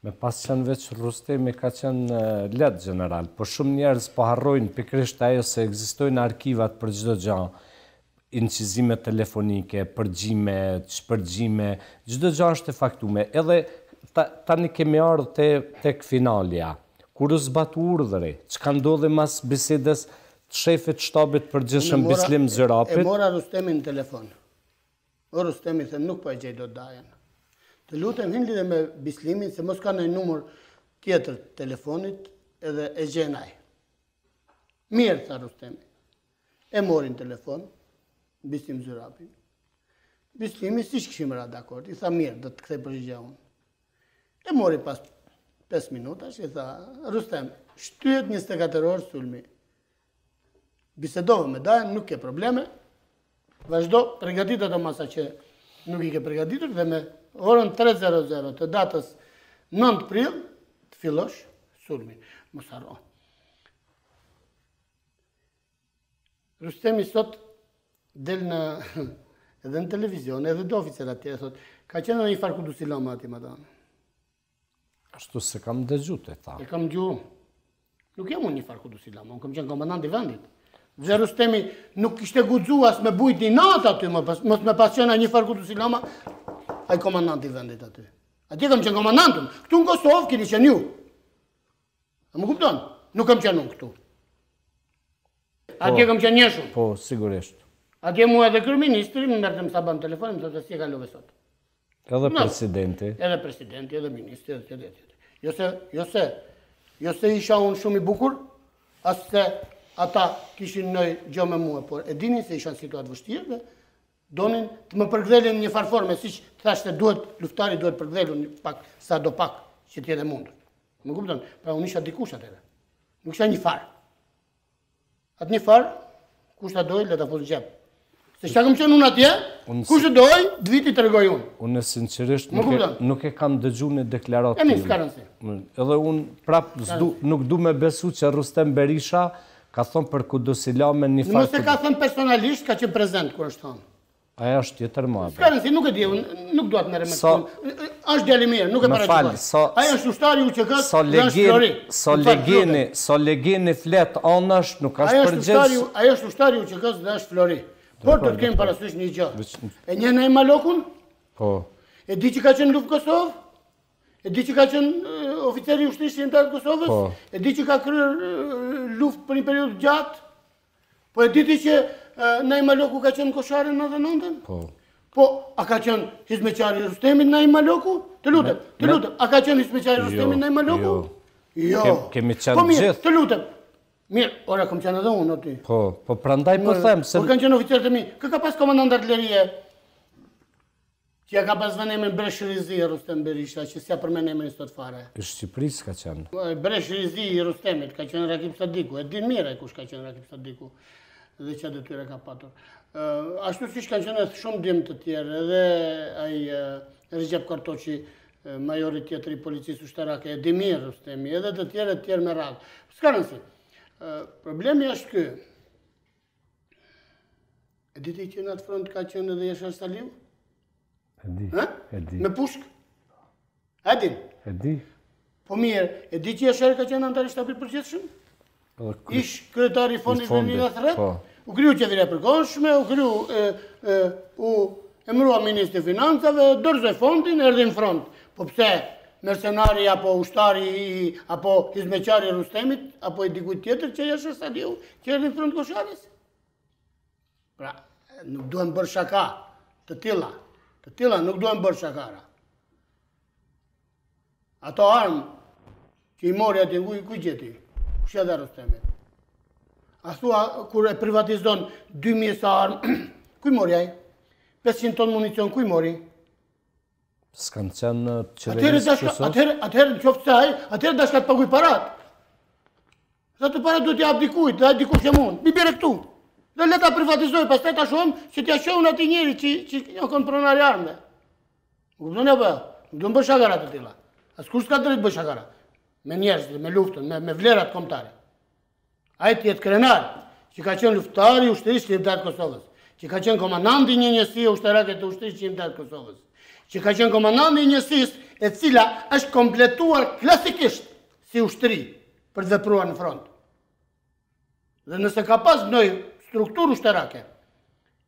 Me pas qenë veç Rustemi ka qenë lehtë general, por shumë njerëz po harrojnë pikërisht ajo se ekzistojnë arkivat për çdo gjë. Incizime telefonike, përgjime, shpërgjime, çdo gjë është e faktuar. Edhe tani kemi ardhur tek finalja. Kur u zbatu urdhri, çka ndodhi mas bisedës të shefit shtabit përgjithshëm Bislim Zyrapit? E mora Rustemin në telefon. O Rustemi thë nuk po e gjej dot dajen. Të lutem hin lidhe me Bislimin se mos ka ndonjë numër tjetër telefonit edhe e gjenaj. Mirë, tha Rustemi. E morin telefon, Bislim Zyrapin. Bislimi si kishim ra dakord, i tha mirë, do të kthej përgjigje unë. E mori pas 5 minutash, i tha, Rustem, shtyhet 24 orë sulmi. Bisedove me dajen, nuk ke probleme, vazhdo, përgatitet o masa që nuk i ke përgatitur, dhe me orën 3:00 të datës 9 prill, të fillosh sulmin. Mos harro. Rustemi sot del në edhe në televizion, edhe do oficer atje, thot, ka qenë edhe një farë Kudusilama ati, madam. Ashtu se kam dëgjut e tha. E kam gjuhë. Nuk jam unë një farë Kudusilama, unë kam qenë komandant i vendit. Dhe Rustemi nuk kishte guxu as me bujt një natë aty, mos me pas qenë një farë Kudusilama, ai komandant i vendit aty. Atje kam qenë komandantun. Këtu në Kosovë keni qenë ju. A më kupton? Nuk kam qenë unë këtu. Atje kam qenë njëshun. Po, sigurisht. Atje mua edhe kryeministri më merrte më saban telefonin, më thotë si e kalove sot. Edhe presidenti. Edhe presidenti, edhe ministri, edhe tjetër. Jo se isha unë shumë i bukur, as se ata kishin nëjë gjë me mua, por e dinin se isha në situatë vështirë dhe donin të më përkthelen një farë forme, siç thashte luftari duhet përkthelen pak sa do pak që të jetë mundur. Më kupton? Pra unë isha dikush atëherë. Nuk isha një farë. Atë një farë, kush ta doj, le ta fus në xhep. Se çka kam qenë unë atje, kush e doj, dviti tregoj unë. Unë sinqerisht nuk e kam dëgjuar në deklaratë. Emi s'ka rëndësi. Edhe unë prap nuk du me besu që Rustem Berisha ka thonë për Kudusilame një farë. Nëse ka thënë personalisht, ka qenë prezent kur është thonë. Aja është tjetër më atë. S'ka rëndësi, nuk e di, nuk duat me remercion. Është djali mirë, nuk e paraqitoj. Aja është ushtari UÇK-s, është Flori. So legjeni flet anash, nuk ka përgjigje. Aja është ushtari UÇK-s dhe është Flori. Por të kemi parasysh një gjë. E njeh Naim Malokun? Po. E di që ka qenë luftë Kosovë? E di që ka qenë oficeri i ushtrisë shqiptare të Kosovës? Po. E di që ka kryer luftë për një periudhë gjatë? Po e di ti që Naim Maloku ka qenë koshare në 99-ën? Po. Po, a ka qenë hizmeqari Rustemit Naim Maloku? Të lutem, a ka qenë hizmeqari Rustemit Naim Maloku? Jo. Kemi qenë gjithë. Të lutem. Mirë, ora kam qenë edhe unë aty. Po prandaj po them se po kanë qenë oficerët e mi. Kë ka pas komandant artillerie? Që ja ka pas vënë emrin Breshrizi Rustem Berisha, që s'ja përmend emrin sot fare. I Shqipërisë ka qenë. Breshrizi i Rustemit ka qenë Rakip Sadiku. E din mirë kush ka qenë Rakip Sadiku dhe çfarë detyre ka patur. Ashtu siç kanë qenë shumë djem të tjerë, edhe ai Recep Kartoçi, majori tjetër i policisë ushtarake, Demir Rustemi, edhe të tjerë me radhë. S'ka rëndësi. Problemi është ky. E di ti që në atë front ka qenë edhe Jeshar Saliu? E di. Me pushk? E din? E di. Po mirë, e di që Jeshar ka qenë antar i shtabit përgjithshëm? Ish kryetari i fondit në Liga Thret? U kriju qeveria e përkohshme, u emërua ministri i financave, dorëzoi fondin, erdhi në front. Po pse mercenari apo ushtari apo hizmeqari i Rustemit apo i dikujt tjetër që Jeshar Saliu që erdhi në front Koshavës? Pra, nuk duhen bërë shaka të tilla nuk duhen bërë shakara. Ato armë që i mori atje ku gjeti? Kush ja dha Rustemit? A thua kur e privatizon 2000 sa armë, ku i mori ai? 500 ton municion ku i mori? S'kan qenë qeverisë Kosovës. Atëherë në qoftë se ai, atëherë dashka të paguaj parat. Sa të parat duhet t'i jap dikujt, dhe ai dikush që mund. Mi bire këtu. Dhe le ta privatizoj, pastaj ta shohim që t'ia shohun atij njeri që jo kon pronari armëve. Kupton apo? Nuk do të bësh shakara të tilla. Askush s'ka drejt bësh shakara. Me njerëz, me luftën, me vlerat kombëtare. Ai ti jetë krenar, që ka qenë luftari i ushtrisë shqiptare të Kosovës, që ka qenë komandanti i një njësie ushtarake të ushtrisë shqiptare të Kosovës, që ka qenë komandanti i njësisë e cila është kompletuar klasikisht si ushtri për të vepruar në front. Dhe nëse ka pas ndonjë strukturë ushtarake,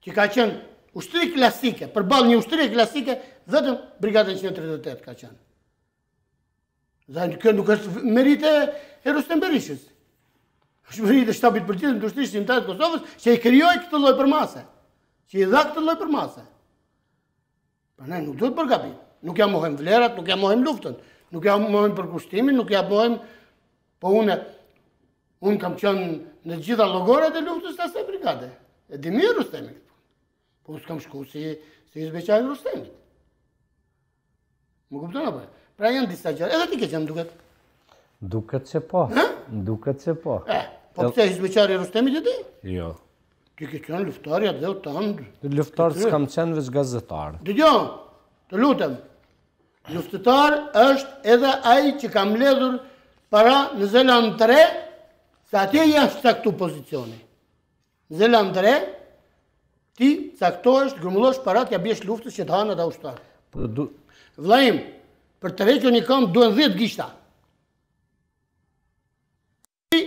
që ka qenë ushtri klasike, përballë një ushtrie klasike, vetëm Brigada 138 ka qenë. Kjo nuk është merite e Rustem Berishës. është merite shtabit përgjithshëm të ushtrisë shqiptare të Kosovës që i krijoi këtë lloj përmase. Që i dha këtë lloj përmase. Prandaj nuk duhet bërë gabim. Nuk ja mohojmë vlerat, nuk ja mohojmë luftën, nuk ja mohojmë përkushtimin, nuk ja mohojmë, po unë kam qenë në gjitha llogorat e luftës të asaj brigade. E di mirë Rustemin. Po s'kam shku si zbeqari Rustemit. Më kupton apo? Pra janë disa gjëra. Edhe ti ke qenë duket. Duket që po. Duket që po. Po pse zbeqari Rustemit e di? Jo. Ti ke qenë luftari atë u tan. Luftar s'kam qenë veç gazetar. Dëgjoj, të lutem. Luftëtar është edhe ai që ka mbledhur para në Zeland 3, se atje janë caktu pozicioni. Në Zeland 3, ti caktohesh, grumbullosh para t'ja bjesh luftës që të hanë ata ushtar. Vllajim, për të rrequr një këmbë duhen 10 gishta. Ti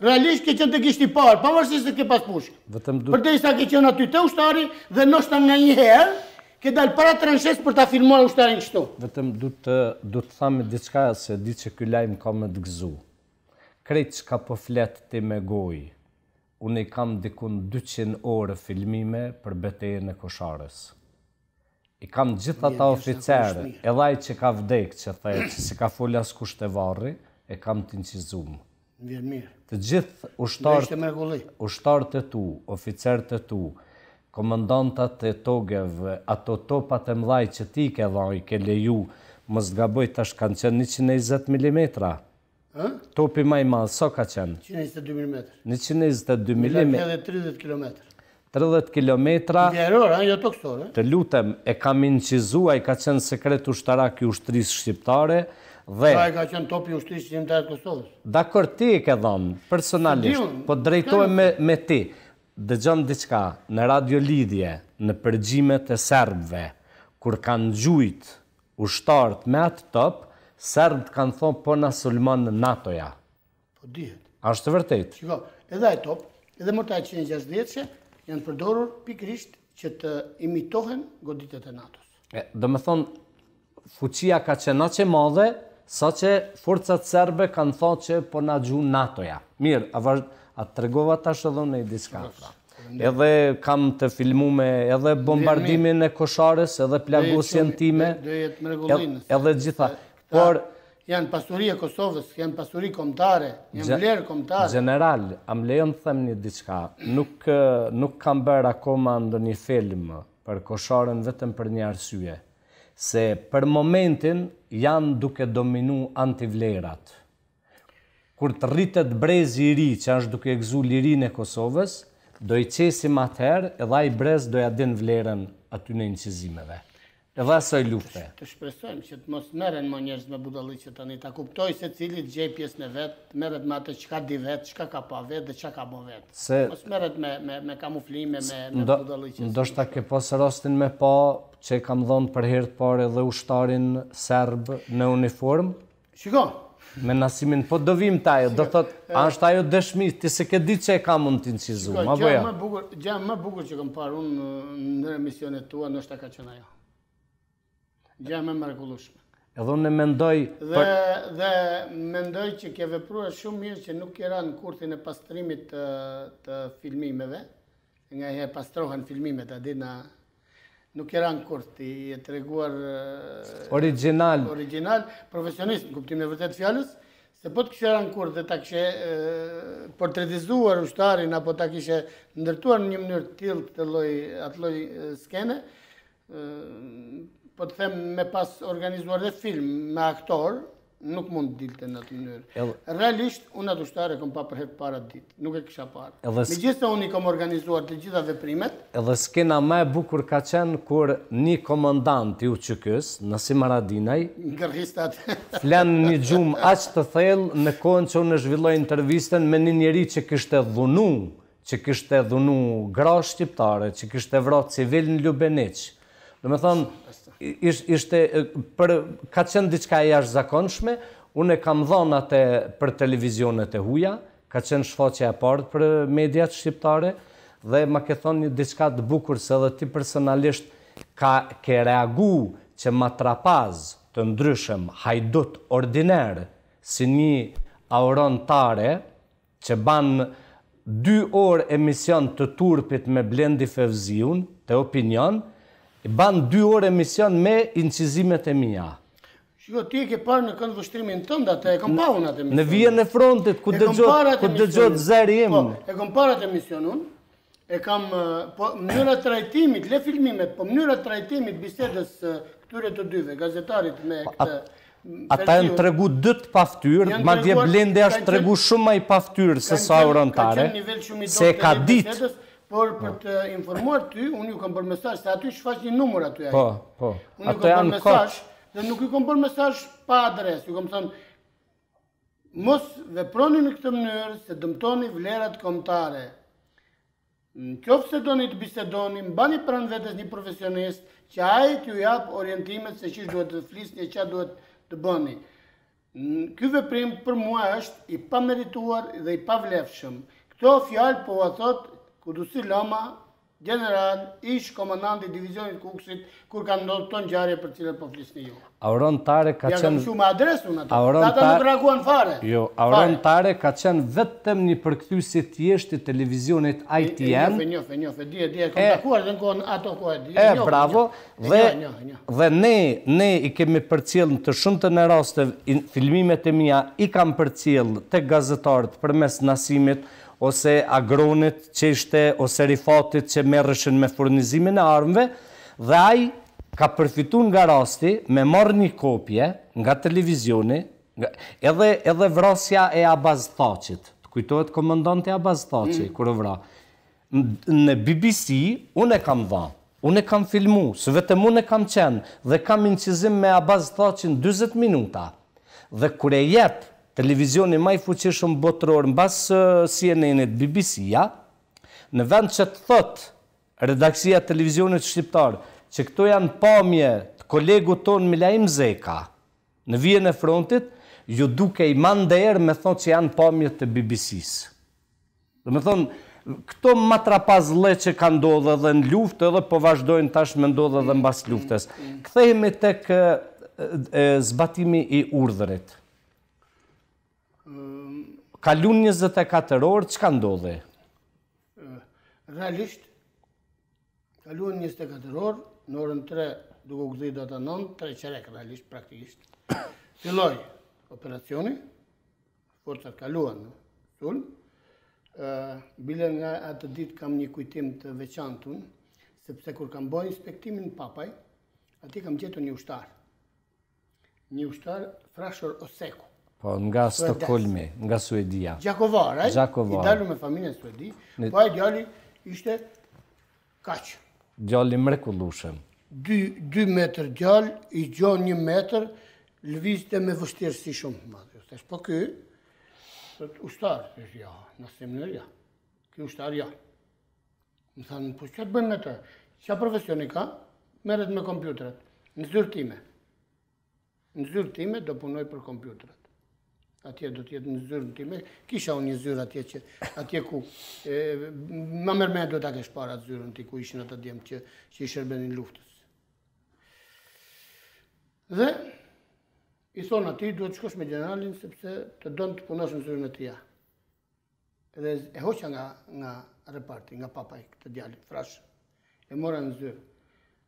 realisht ke qenë te gishti i parë, pavarësisht se ke pas pushkë. Përderisa ke qenë aty te ushtari dhe ndoshta nganjëherë ke dalë para transhes për ta filmuar ushtarin kështu. Vetëm du të thamë diçka se di që ky lajm ka më të gëzu. Krejt çka po flet ti me gojë. Unë i kam dikun 200 orë filmime për betejën e Kosharës. I kam gjithë ata oficerë, edhe ai që ka vdekë, që thej që si ka fol askush te varri, e kam të incizuar. Vjen mirë. Të gjithë ushtarët e tu, oficerët e tu, komandantat e togeve, ato topat e mëdhaj që ti ke dhënë, ke leju, mos gaboj tash kanë qenë 120 mm. Topi më i madh sa ka qenë? 122 mm. 122 mm. Edhe 30 km. 30 km. Vjeror, jo toksor. Të lutem, e kam incizuar, ai ka qenë sekret ushtarak i ushtrisë shqiptare dhe ai ka qenë topi i ushtrisë shqiptare të Kosovës. Dakor, ti e ke dhënë personalisht, po drejtohem me ti. Dëgjom diçka në Radio Lidhje, në përgjimet e serbëve, kur kanë gjujt ushtarët me atë top, serbët kanë thonë po na sulmon NATO-ja. Po dihet. A është vërtet? Shiko, edhe ai top, edhe mortaj 160-she janë përdorur pikërisht që të imitohen goditjet e NATO-s. Do me thonë, fuqia ka qenë aq e madhe, sa që forcat serbe kanë thonë që po na gju NATO-ja. Mirë, a të tregova tash edhe unë i diçka. Edhe kam të filmume edhe bombardimin e Kosharës, edhe plagosjen time, edhe gjitha. Por janë pasuri e Kosovës, janë pasuri kombëtare, janë vlerë kombëtare. General, am lejon të them një diçka. Nuk kam bërë akoma ndonjë film për Kosharën vetëm për një arsye. Se për momentin janë duke dominu antivlerat. Kur të rritet brezi i ri që është duke gëzu lirinë e Kosovës, do i qesim atëherë edhe ai brez do ja din vlerën aty në incizimeve. Edhe asoj lufte. Të shpresojmë që të mos merren më njerëz me budalliqe tani, ta kuptoj se cili gjej pjesën e vet, merret me atë çka di vet, çka ka pa vet dhe çka ka bë vet. Mos merret me kamuflime, me budalliqe. Ndoshta ke pas rastin me pa që kam dhënë për herë të parë edhe ushtarin serb në uniform. Shiko, me Nasimin, po do vim taj, do thot, është ajo dëshmi, ti se ke ditë që e kam unë t'incizu, ma bëja. Gjë më bukur që kam parë unë në emisionet tua, nështë ka qenë ajo. Gjë më mrekullueshme. Edhe unë mendoj... Dhe mendoj që ke vepruar shumë mirë që nuk ke rënë kurthin e pastrimit të filmimeve, nga herë pastrohen filmimet, a di na... Nuk e ranë kurth, i e të reguar original, profesionist, në kuptim në vërtet fjallës, se po të kështë ranë kurth dhe ta kështë portretizuar ushtarin, apo ta kështë ndërtuar në një mënyrë tillë të atë lloj skene, po të them me pas organizuar dhe film me aktor, nuk mund të dilte në atë mënyrë. Realisht, unë atë ushtare kom pa për herë para ditë, nuk e kisha parë. Megjithëse unë i kom organizuar të gjitha veprimet. Edhe skena më e bukur ka qenë kur një komandant i UÇK-s, Nasim Haradinaj, flan një gjumë aq të thellë në kohën që unë zhvilloj intervistën me një njeri që kishte dhunu gra shqiptare, që kishte vrarë civil në Lubeniq. Do me thonë, ka qenë diçka e jashtëzakonshme, unë e kam dhënë atë për televizionet e huaja, ka qenë shfaqja e parë për mediat shqiptare, dhe ma ke thonë një diçka të bukur se edhe ti personalisht ke reagu që matrapaz të ndryshëm hajdut ordiner si një aurontare që ban 2 orë emision të turpit me Blendi Fevziun, të Opinion, ban 2 orë emision me incizimet e mia. Shiko, ti e ke parë në kënd vështrimin tënd atë, e kam pa unë atë emision. Në vijën e frontit, ku dëgjot zëri im. Po, e kam parë atë emision unë, e kam, po, mënyra trajtimit, le filmimet, po mënyra trajtimit bisedës këtyre të dyve, gazetarit me këtë... Ata janë tregu 2 paftyrë, ma dje Blendi është tregu shumë ma i paftyrë se sa aurontare, se ka ditë. Por për të informuar ty, unë ju kam bërë mesazh, se aty shfaq një numër aty ai. Po. Unë ju kam bërë mesazh, dhe nuk ju kam bërë mesazh pa adresë. Ju kam thënë, mos veproni në këtë mënyrë se dëmtoni vlerat kombëtare. Nëse doni të bisedoni, mbani pranë vetes një profesionist që ai t'ju jap orientimet se çish duhet të flisni e çfarë duhet të bëni. Ky veprim për mua është i pamerituar dhe i pavlefshëm. Këto fjalë po ua thot Kudusi Lama, general, ish komandanti i divizionit Kukësit, kur ka ndodhur këto ngjarje për cilët po flisni ju. Aurontare ka Ja qenë... kam shumë adresën atë. Ata nuk reaguan fare. Jo, aurontare ka qenë vetëm një përkthyesje thjesht i televizionit ITN. Njofe, di, kam takuar dhe në kohën ato kohë. Bravo, dhe ne i kemi përcjell të shumtën e rasteve, filmimet e mia i kam përcjell tek gazetarët përmes Nasimit, ose Agronit që ishte, ose Rifatit që merreshin me furnizimin e armëve, dhe ai ka përfituar nga rasti me marrë një kopje nga televizioni, edhe vrasja e Abaz Thaqit. Të kujtohet komandanti Abaz Thaqi, kur u vra. Në BBC, unë e kam dha, unë e kam filmu, së vetëm unë e kam qenë, dhe kam incizim me Abaz Thaqin 20 minuta. Dhe kur e jep televizioni ma i fuqishëm botëror mbas CNN-it BBC-ja, në vend që të thot redaksia televizionit shqiptar që këto janë pamje të kolegu tonë Milaim Zeka në vijën e frontit, ju duke i mander me thonë që janë pamje të BBC-s. Dhe me thonë, këto matrapazle që ka ndodhe dhe në luftë edhe po vazhdojnë tash me ndodhe dhe mbas luftës. Kthehemi tek zbatimi i urdhërit. Kalun 24 orë, që ka ndodhe? Realisht, kalun 24 orë, në orën 3, duke u gdhej data 9, 3 qerek realisht, praktikisht. Filloi operacioni, forcat kaluan në sulm. Bile nga atë ditë kam një kujtim të veçantun, sepse kur kam bërë inspektimin papaj, ati kam gjetur një ushtar. Një ushtar Frashor Oseku. Po, nga Stockholmi, nga Suedia. Gjakovar, i dalu me familjen Suedi, po ai djali ishte kaq. Djali mrekullueshëm. 2 metër djal, i gjon 1 metër, lëvizte me vështirësi shumë madhe. Thash, po ky, ushtar, ja, në asnjë mënyrë ja. Ky ushtar ja. Më thanë, po çfarë bëjmë me të? Çfarë profesioni ka? Merret me kompjuterat. Në zyrë time do punoj për kompjuterat. Atje do t'jetë në zyrën time. Kisha unë një zyrë atje ku ma mërme do t'a kesh para atë zyrën ti ku ishin ata djemë që i shërbenin luftës. Dhe i thonë ati duhet shkosh me generalin sepse të donë të punosh në zyrën e tia. Edhe e hoqa nga reparti, nga papaj këtë djalit frash. E mora në zyrë.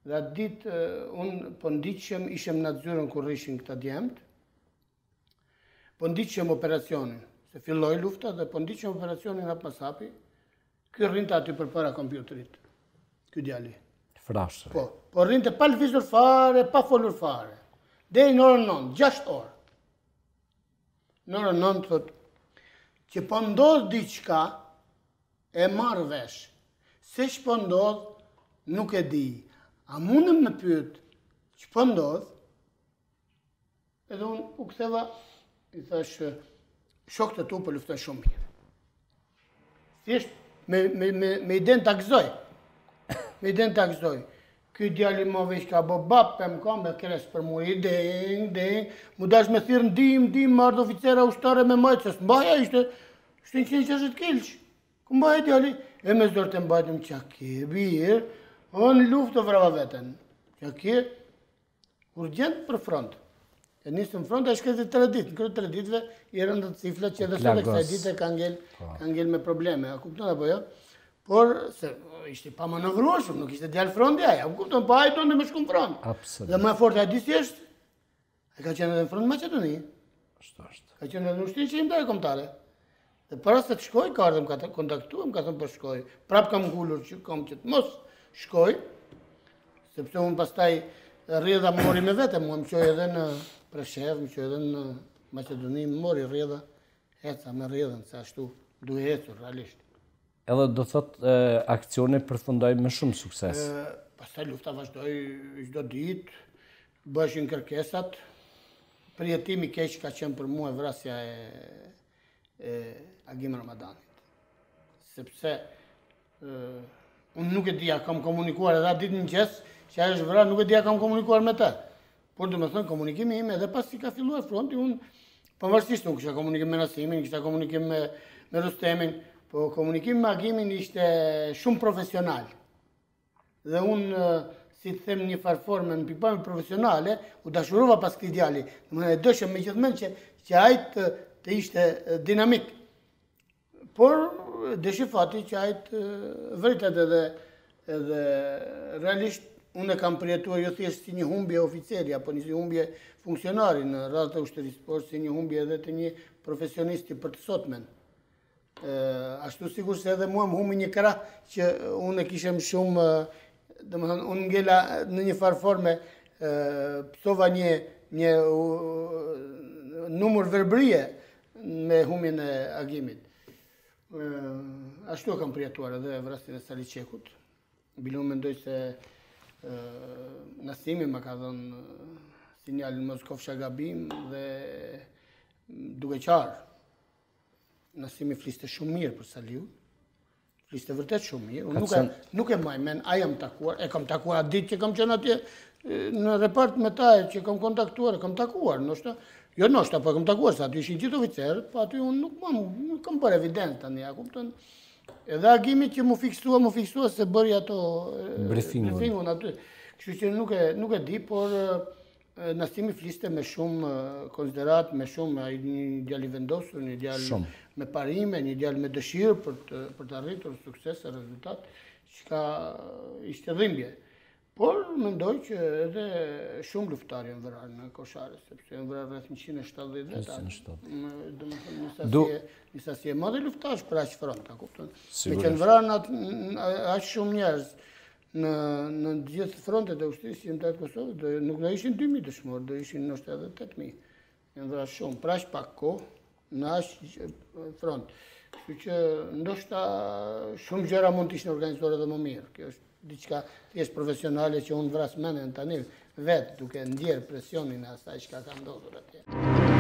Dhe atë ditë unë po ndiqem, ishem në atë zyrën kur ishin këta djemët. Po ndiqem operacionin, se filloi lufta dhe po ndiqem operacionin hap pas hapi, ky rrinte aty përpara kompjuterit, ky djali. Frashë. Po rrinte pa lëvizur fare, pa folur fare. Deri në orën 9, 6 orë. Në orën 9 thot, që po ndodh diçka, e marr vesh. Se ç'po ndodh, nuk e di. A mundem me pyet ç'po ndodh? Edhe unë u ktheva, i thash, shokët e tu po luftojnë shumë mirë. Thjesht me iden ta gëzoj. Me iden ta gëzoj. Ky djali më veç ka bo bap, më ka me kres për mu, i deng, mu dash me thirë ndim, më ardhë oficera ushtare me majtë, se s'mbaja ishte 160 kilç. Ku mbaja djali? E me zdorë të mbajtëm qakir, birë, unë luftë të vrava veten. Qakir, urgjent për front. E nisëm front, e shkreti 3 ditë, në kërë 3 ditëve, i rëndët ciflet që edhe sot e kësaj dite ka ngel me probleme, a kupton apo jo? Por, se ishte pa manovruar shumë, nuk ishte djalë fronti aja, a kupton, pa ajton dhe me shku në front. Absolut. Dhe më e forte, a di si është? E ka qenë edhe në front Macedoni. Ashtu është. Ka qenë edhe në ushtrinë që imtare kombëtare. Dhe para se të shkoj, ka ardhëm, ka të kontaktuam, ka thëmë për shkoj. Prap kam ngullur që kam që të mos shkoj, sepse unë pastaj rrjedha më mori me vete, mua më qoj edhe në Preshev, më qoj edhe në Macedoni, më mori rrjedha, heca me rrjedhën, se ashtu duhe hecur, realisht. Edhe do thot akcioni përfundoi me shumë sukses. Pastaj lufta vazhdoi çdo ditë, bëshin kërkesat. Përjetimi keq ka qenë për mua vrasja e Agim Ramadanit. Sepse unë nuk e dija, kam komunikuar edhe atë ditë në mëngjes, që ajo është vrarë, nuk e dija kam komunikuar me ta. Por do të thënë komunikimi im edhe pas si ka filluar fronti, unë pavarësisht nuk kisha komunikim me Nasimin, kisha komunikim me Rustemin, po komunikimi me Agimin ishte shumë profesional. Dhe unë, si të them një farforme në pikpamje profesionale, u dashurova pas këtij djali. Domethënë e dëshëm megjithmonë që ai të ishte dinamik. Por deshi fati që ai vërtet edhe realisht unë e kam përjetuar jo thjesht si një humbje oficeri apo një humbje funksionari në radhët e ushtrisë, por si një humbje edhe të një profesionisti për të sotmen. Ashtu sigur se edhe mua më humbi një krah që unë e kishem shumë, domethënë unë ngela në një farforme, psova një numër verbrie me humbjen e Agimit. Ashtu e kam përjetuar edhe vrasjen e Saliçekut. Bilu mendoj se Nasimi më ka dhënë sinjalin mos kofsha gabim dhe duke qarë. Nasimi fliste shumë mirë për Saliu, fliste vërtet shumë mirë. Unë nuk e maj men, a jam takuar, e kam takuar atë ditë që kam qenë atje në repart me ta, që kam kontaktuar, e kam takuar, ndoshta, jo ndoshta, po e kam takuar, se aty ishin gjithë oficerët, po aty unë nuk kam bërë evident tani, a kupton. Edhe Agimi që mu fiksua se bëri ato briefingun aty. Kështu që nuk e di, por Nasimi fliste me shumë konsiderat, me shumë një djalë i vendosur, një djalë me parime, një djalë me dëshirë për të arritur sukses e rezultat, që ka ishte dhimbje. Por mendoj që edhe shumë luftari janë vrarë në Koshare, sepse janë vrarë rreth 170 veta. Një sasi e madhe luftash për aq front, a kupton? Me që në vrarë aq shumë njerëz në gjithë frontet e ushtrisë shqiptare të Kosovës, nuk do ishin 2000 dëshmorë, do ishin ndoshta edhe 8000. Janë vrarë shumë, për aq pak kohë në aq front. Kështu që ndoshta shumë gjëra mund të ishin organizuar edhe më mirë. Kjo është diçka thjesht profesionale që unë vras mendjen tani vetë duke ndjerë presionin e asaj që ka ndodhur atje.